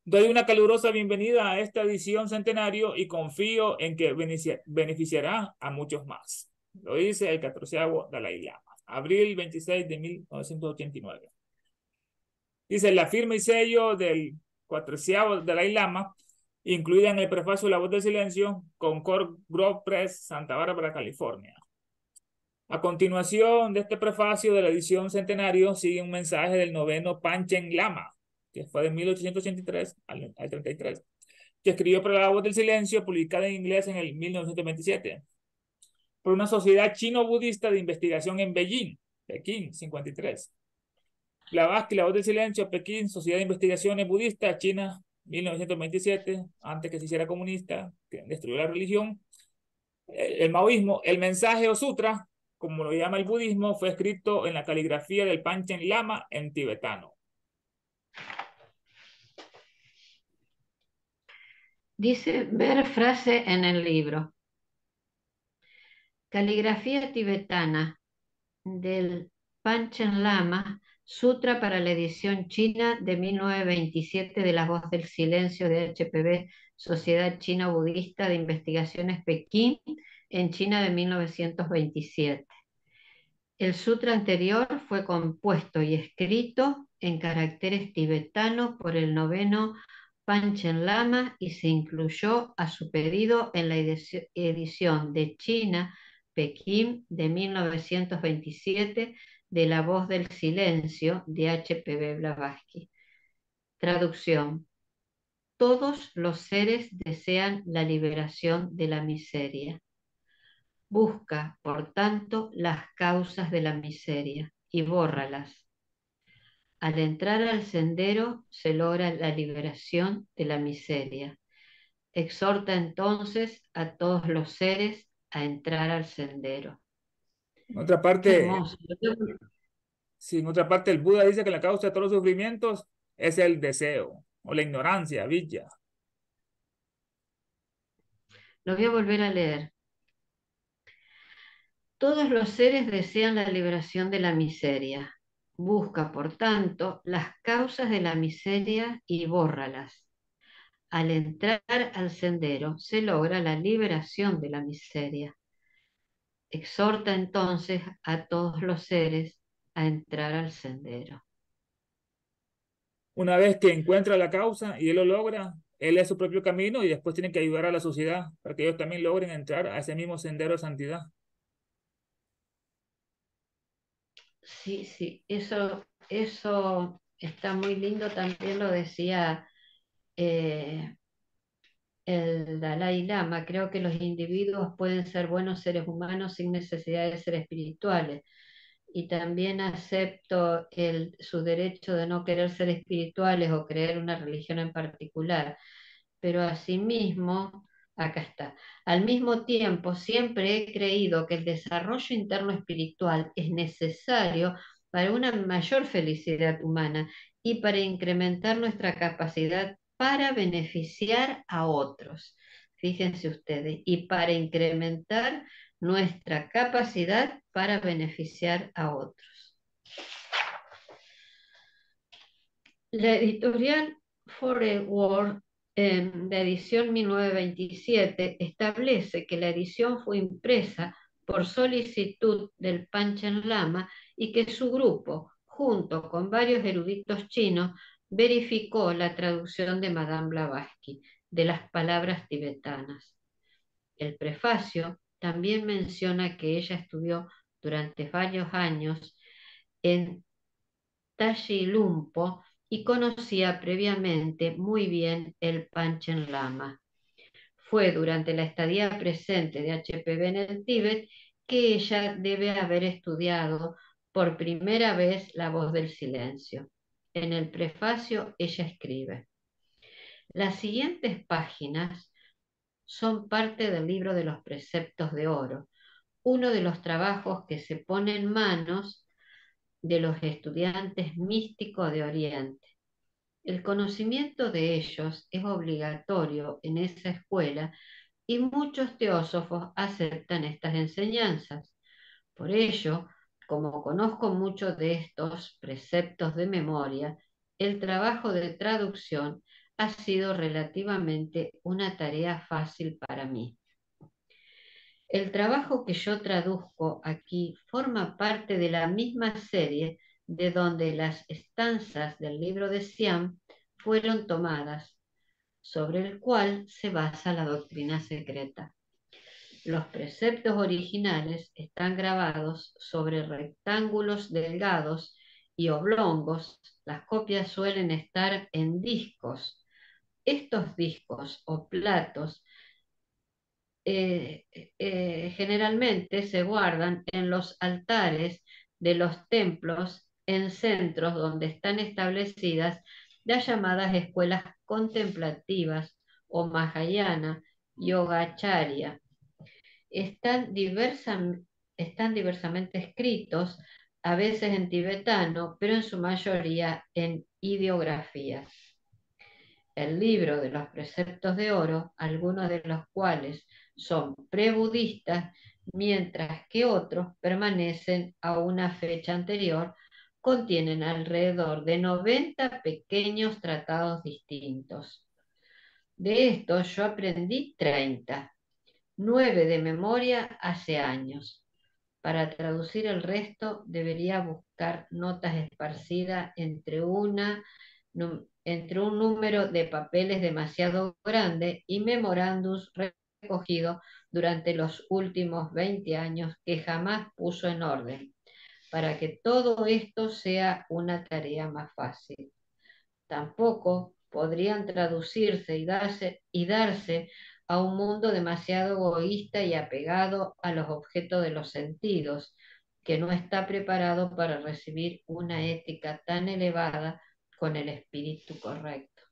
Doy una calurosa bienvenida a esta edición centenario y confío en que beneficiará a muchos más. Lo dice el 14º Dalai Lama, abril 26 de 1989. Dice la firma y sello del 14º Dalai Lama, incluida en el prefacio La Voz del Silencio, Concord Grove Press, Santa Bárbara, California. A continuación de este prefacio de la edición centenario sigue un mensaje del 9º Panchen Lama, que fue de 1883 al 33, que escribió para La Voz del Silencio, publicada en inglés en el 1927, por una sociedad chino-budista de investigación en Beijing, Pekín, 53. Blavatsky, La Voz del Silencio, Pekín, Sociedad de Investigaciones Budistas, China, 1927, antes que se hiciera comunista, que destruyó la religión. El maoísmo, el mensaje o sutra, como lo llama el budismo, fue escrito en la caligrafía del Panchen Lama en tibetano. Dice, ver frase en el libro. Caligrafía tibetana del Panchen Lama, Sutra para la edición china de 1927 de La Voz del Silencio de HPB, Sociedad China Budista de Investigaciones Pekín, en China de 1927. El sutra anterior fue compuesto y escrito en caracteres tibetanos por el noveno Panchen Lama y se incluyó a su pedido en la edición de China, Pekín, de 1927 de La Voz del Silencio de H.P.B. Blavatsky. Traducción. Todos los seres desean la liberación de la miseria. Busca, por tanto, las causas de la miseria y bórralas. Al entrar al sendero se logra la liberación de la miseria. Exhorta entonces a todos los seres a entrar al sendero. En otra Qué parte, hermoso. sí, en otra parte, el Buda dice que la causa de todos los sufrimientos es el deseo o la ignorancia, villa. Lo voy a volver a leer. Todos los seres desean la liberación de la miseria. Busca, por tanto, las causas de la miseria y bórralas. Al entrar al sendero se logra la liberación de la miseria. Exhorta entonces a todos los seres a entrar al sendero. Una vez que encuentra la causa y él lo logra, él es su propio camino y después tiene que ayudar a la sociedad para que ellos también logren entrar a ese mismo sendero de santidad. Sí, sí, eso está muy lindo, también lo decía eh, el Dalai Lama. Creo que los individuos pueden ser buenos seres humanos sin necesidad de ser espirituales. Y también acepto su derecho de no querer ser espirituales o creer una religión en particular. Pero asimismo, acá está, al mismo tiempo siempre he creído que el desarrollo interno espiritual es necesario para una mayor felicidad humana y para incrementar nuestra capacidad para beneficiar a otros. Fíjense ustedes, y para incrementar nuestra capacidad para beneficiar a otros. La editorial Foreword, en la edición 1927, establece que la edición fue impresa por solicitud del Panchen Lama y que su grupo, junto con varios eruditos chinos, verificó la traducción de Madame Blavatsky de las palabras tibetanas. El prefacio también menciona que ella estudió durante varios años en Tashilhunpo y conocía previamente muy bien el Panchen Lama. Fue durante la estadía presente de HPB en el Tíbet que ella debe haber estudiado por primera vez La Voz del Silencio. En el prefacio ella escribe: las siguientes páginas son parte del libro de los preceptos de oro, uno de los trabajos que se pone en manos de los estudiantes místicos de Oriente. El conocimiento de ellos es obligatorio en esa escuela y muchos teósofos aceptan estas enseñanzas. Por ello, como conozco muchos de estos preceptos de memoria, el trabajo de traducción ha sido relativamente una tarea fácil para mí. El trabajo que yo traduzco aquí forma parte de la misma serie de donde las estanzas del libro de Siam fueron tomadas, sobre el cual se basa la doctrina secreta. Los preceptos originales están grabados sobre rectángulos delgados y oblongos. Las copias suelen estar en discos. Estos discos o platos generalmente se guardan en los altares de los templos en centros donde están establecidas las llamadas escuelas contemplativas o Mahayana, Yogacharya. Están, están diversamente escritos, a veces en tibetano, pero en su mayoría en ideografías. El libro de los preceptos de oro, algunos de los cuales son prebudistas, mientras que otros permanecen a una fecha anterior, contienen alrededor de 90 pequeños tratados distintos. De estos yo aprendí 30, 9 de memoria hace años. Para traducir el resto debería buscar notas esparcidas entre un número de papeles demasiado grande y memorándums recogidos durante los últimos 20 años que jamás puso en orden, para que todo esto sea una tarea más fácil. Tampoco podrían traducirse y darse a un mundo demasiado egoísta y apegado a los objetos de los sentidos, que no está preparado para recibir una ética tan elevada con el espíritu correcto.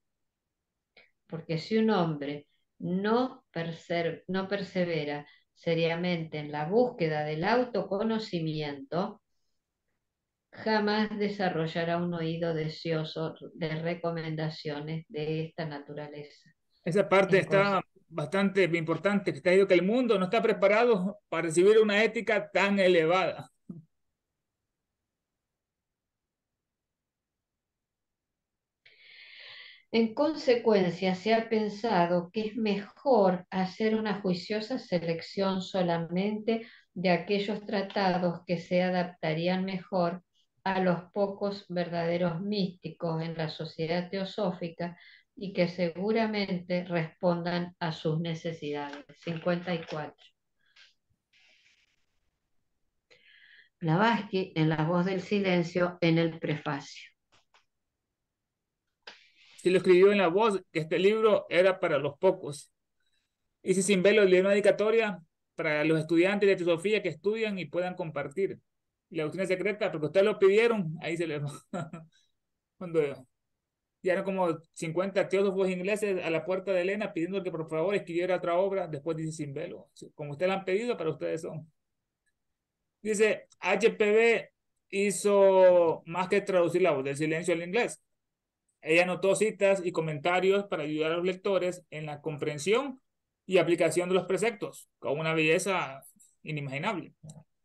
Porque si un hombre no persevera seriamente en la búsqueda del autoconocimiento, jamás desarrollará un oído deseoso de recomendaciones de esta naturaleza. Esa parte En está bastante importante, que está diciendo que el mundo no está preparado para recibir una ética tan elevada. En consecuencia, se ha pensado que es mejor hacer una juiciosa selección solamente de aquellos tratados que se adaptarían mejor a los pocos verdaderos místicos en la sociedad teosófica y que seguramente respondan a sus necesidades. 54. Blavatsky en La voz del silencio en el prefacio. Sí lo escribió en La Voz, que este libro era para los pocos. Y si sin verlo, le dio una dedicatoria para los estudiantes de teosofía que estudian y puedan compartir. La doctrina secreta, porque ustedes lo pidieron, ahí se les cuando ya eran como 50 teósofos ingleses a la puerta de Elena pidiendo que por favor escribiera otra obra, después dice sin velo. Como ustedes la han pedido, para ustedes son. Dice, HPV hizo más que traducir La voz del silencio al inglés. Ella anotó citas y comentarios para ayudar a los lectores en la comprensión y aplicación de los preceptos, con una belleza inimaginable.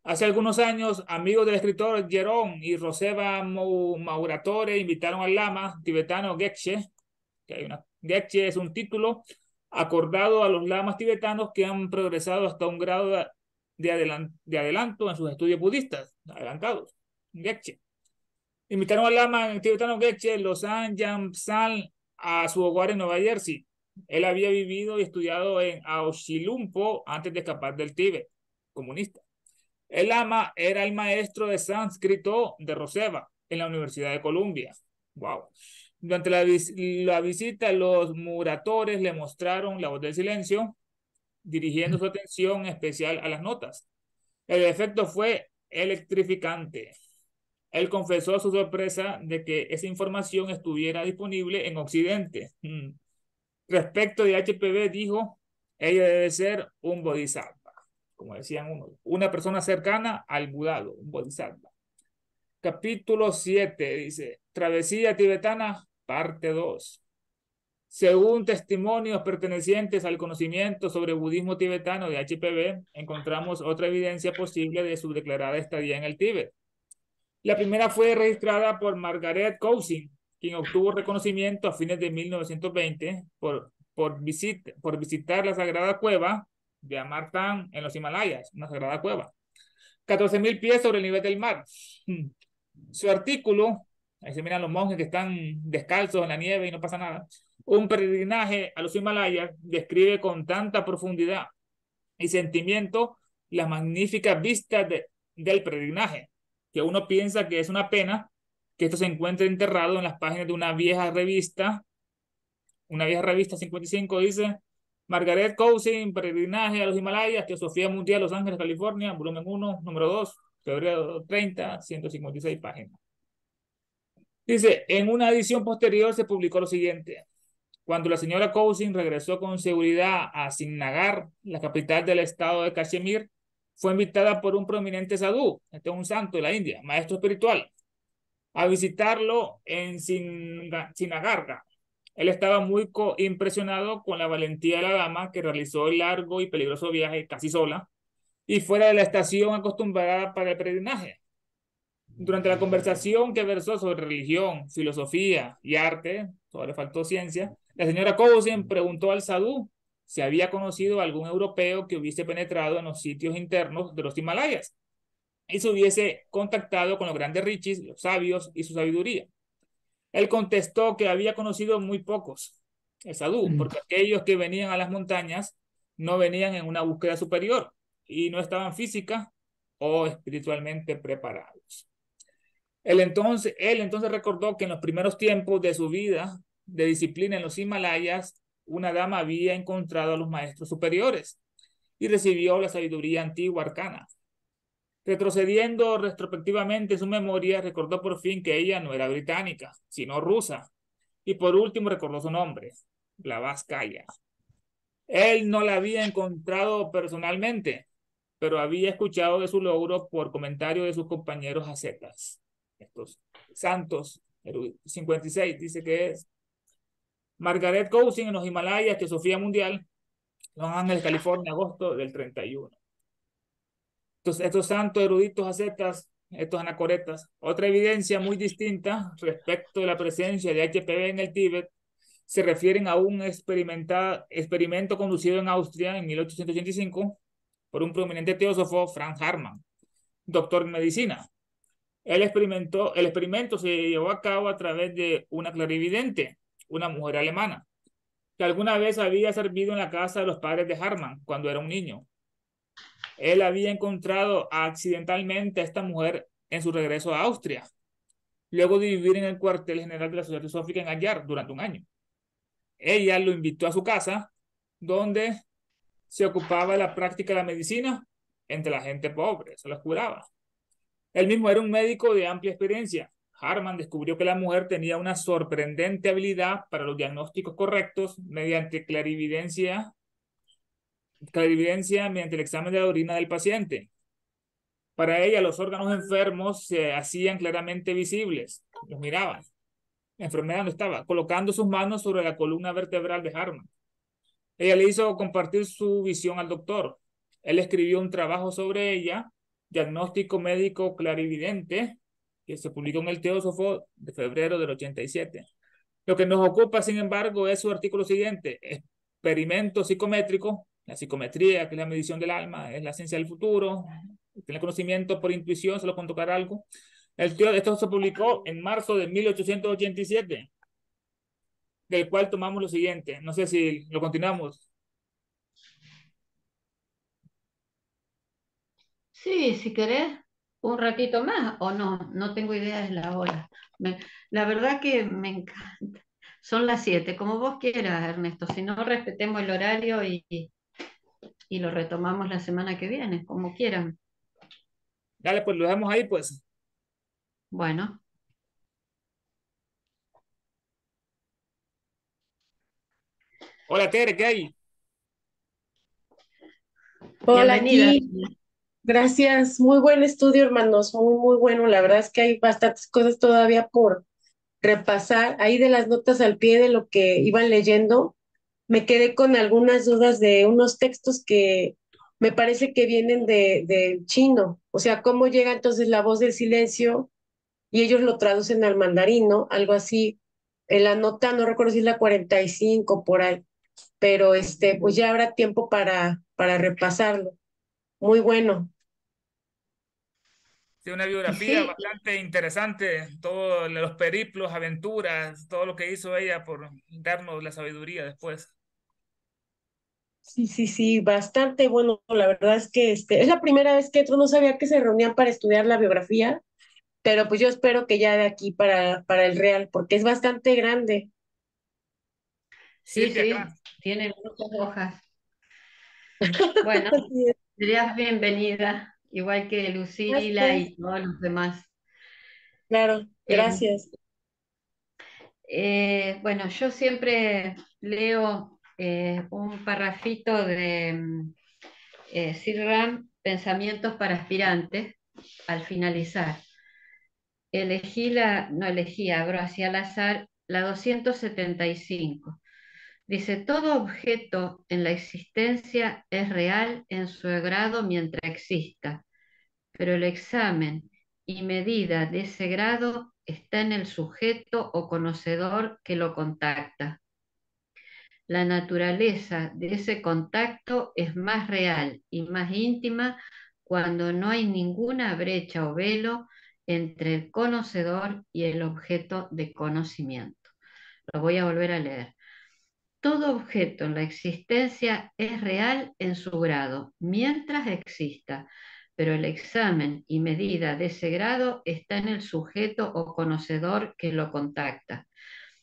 Hace algunos años, amigos del escritor Jerón y Roseva Mauratore invitaron al lama tibetano Geshe, Geshe es un título acordado a los lamas tibetanos que han progresado hasta un grado de adelanto en sus estudios budistas, adelantados. Geshe. Invitaron al lama tibetano Geshe Losang Yamsal a su hogar en Nueva Jersey. Él había vivido y estudiado en Aoshilumpo antes de escapar del Tíbet comunista. El lama era el maestro de sánscrito de Roseva en la Universidad de Columbia. Wow. Durante la visita, los muratores le mostraron La voz del silencio, dirigiendo su atención especial a las notas. El efecto fue electrificante. Él confesó su sorpresa de que esa información estuviera disponible en Occidente. Respecto de HPV, dijo, ella debe ser un bodhisattva, como decían una persona cercana al budado, un bodhisattva. Capítulo 7 dice, Travesía tibetana, parte 2. Según testimonios pertenecientes al conocimiento sobre budismo tibetano de HPV, encontramos otra evidencia posible de su declarada estadía en el Tíbet. La primera fue registrada por Margaret Cousin, quien obtuvo reconocimiento a fines de 1920 por visitar la Sagrada Cueva de Amartán en los Himalayas, una sagrada cueva. 14.000 pies sobre el nivel del mar. Su artículo, ahí se miran los monjes que están descalzos en la nieve y no pasa nada. Un peregrinaje a los Himalayas describe con tanta profundidad y sentimiento las magníficas vistas del peregrinaje, que uno piensa que es una pena que esto se encuentre enterrado en las páginas de una vieja revista 55, dice Margaret Cousin, peregrinaje a los Himalayas, Teosofía Mundial, Los Ángeles, California, volumen 1, número 2, febrero 30, 156 páginas. Dice, en una edición posterior se publicó lo siguiente. Cuando la señora Cousin regresó con seguridad a Srinagar, la capital del estado de Kashmir, fue invitada por un prominente sadhu, este es un santo de la India, maestro espiritual, a visitarlo en Srinagar. Él estaba muy impresionado con la valentía de la dama que realizó el largo y peligroso viaje casi sola y fuera de la estación acostumbrada para el peregrinaje. Durante la conversación que versó sobre religión, filosofía y arte, todo le faltó ciencia, la señora Cousin preguntó al sadú si había conocido a algún europeo que hubiese penetrado en los sitios internos de los Himalayas y se hubiese contactado con los grandes rishis, los sabios y su sabiduría. Él contestó que había conocido muy pocos, el sadú, porque aquellos que venían a las montañas no venían en una búsqueda superior y no estaban física o espiritualmente preparados. Él entonces recordó que en los primeros tiempos de su vida de disciplina en los Himalayas, una dama había encontrado a los maestros superiores y recibió la sabiduría antigua arcana. Retrocediendo retrospectivamente en su memoria, recordó por fin que ella no era británica, sino rusa. Y por último recordó su nombre, Blavaskaya. Él no la había encontrado personalmente, pero había escuchado de su logro por comentarios de sus compañeros ascetas. Estos santos, 56 dice que es Margaret Cousin en los Himalayas, Teosofía Mundial, Los Ángeles, California, agosto del 31. Entonces, estos santos eruditos ascetas, estos anacoretas, otra evidencia muy distinta respecto de la presencia de HPV en el Tíbet, se refieren a un experimento conducido en Austria en 1885 por un prominente teósofo, Franz Hartmann, doctor en medicina. El experimento se llevó a cabo a través de una clarividente, una mujer alemana, que alguna vez había servido en la casa de los padres de Hartmann cuando era un niño. Él había encontrado accidentalmente a esta mujer en su regreso a Austria, luego de vivir en el cuartel general de la Sociedad Teosófica en Ayar durante un año. Ella lo invitó a su casa, donde se ocupaba de la práctica de la medicina entre la gente pobre, se los curaba. Él mismo era un médico de amplia experiencia. Hartmann descubrió que la mujer tenía una sorprendente habilidad para los diagnósticos correctos mediante clarividencia mediante el examen de la orina del paciente. Para ella, los órganos enfermos se hacían claramente visibles, los miraban. La enfermedad no estaba, colocando sus manos sobre la columna vertebral de Hartmann. Ella le hizo compartir su visión al doctor. Él escribió un trabajo sobre ella, Diagnóstico Médico Clarividente, que se publicó en el Teósofo de febrero del 87. Lo que nos ocupa, sin embargo, es su artículo siguiente, experimento psicométrico, la psicometría, que es la medición del alma, es la ciencia del futuro, tiene conocimiento por intuición, se lo puedo tocar algo. Esto se publicó en marzo de 1887, del cual tomamos lo siguiente. No sé si lo continuamos. Sí, si querés, un ratito más o no, no tengo idea de la hora. La verdad que me encanta. Son las 7, como vos quieras, Ernesto. Si no, respetemos el horario y lo retomamos la semana que viene, como quieran. Dale, pues lo dejamos ahí, pues. Bueno, Hola, Tere, ¿qué hay? Hola, bienvenida. aquí. Gracias. Muy buen estudio, hermanos. Muy, muy bueno. La verdad es que hay bastantes cosas todavía por repasar. Ahí de las notas al pie de lo que iban leyendo, me quedé con algunas dudas de unos textos que me parece que vienen del chino. O sea, cómo llega entonces la voz del silencio y ellos lo traducen al mandarín, ¿no? Algo así. En la nota, no recuerdo si es la 45 por ahí, pero pues ya habrá tiempo para repasarlo. Muy bueno. Sí, una Y biografía sí, bastante interesante, todos los periplos, aventuras, todo lo que hizo ella por darnos la sabiduría después. Sí, sí, sí, bastante bueno. La verdad es que es la primera vez que entro, no sabía que se reunían para estudiar la biografía, pero pues yo espero que ya de aquí para el Real, porque es bastante grande. sí, Silvia, acá. sí, tiene muchas hojas. Bueno, Así es. serías bienvenida, igual que Lucila Gracias. y todos los demás. Claro, Eh, gracias. Bueno, yo siempre leo un parrafito de Sir Ram, Pensamientos para aspirantes, al finalizar. No elegí, abro hacia al azar, la 275. Dice, todo objeto en la existencia es real en su grado mientras exista, pero el examen y medida de ese grado está en el sujeto o conocedor que lo contacta. La naturaleza de ese contacto es más real y más íntima cuando no hay ninguna brecha o velo entre el conocedor y el objeto de conocimiento. Lo voy a volver a leer. Todo objeto en la existencia es real en su grado, mientras exista, pero el examen y medida de ese grado está en el sujeto o conocedor que lo contacta.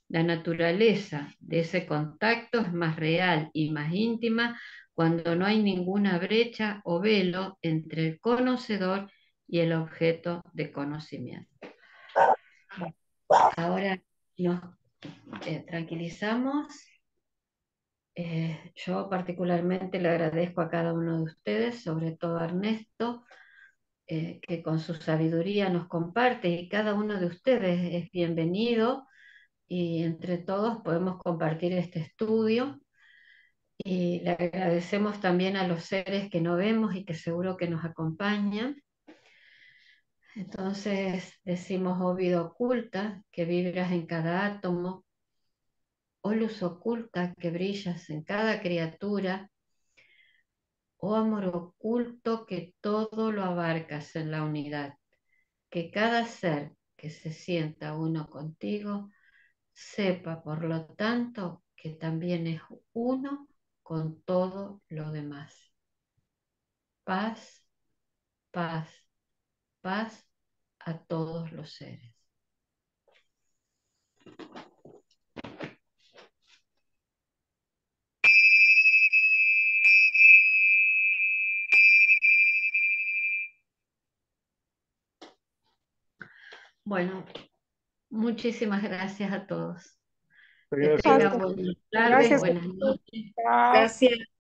La naturaleza de ese contacto es más real y más íntima cuando no hay ninguna brecha o velo entre el conocedor y el objeto de conocimiento. Ahora nos tranquilizamos. Yo particularmente le agradezco a cada uno de ustedes, sobre todo a Ernesto, que con su sabiduría nos comparte, y cada uno de ustedes es bienvenido y entre todos podemos compartir este estudio. Y le agradecemos también a los seres que no vemos y que seguro que nos acompañan. Entonces decimos, oh vida oculta, que vibras en cada átomo, oh luz oculta, que brillas en cada criatura, oh amor oculto, que todo lo abarcas en la unidad, que cada ser que se sienta uno contigo sepa, por lo tanto, que también es uno con todo lo demás. Paz, paz, paz a todos los seres. Bueno, muchísimas gracias a todos. Que Gracias. tengan buenas tardes, Gracias. buenas noches. Chao. Gracias.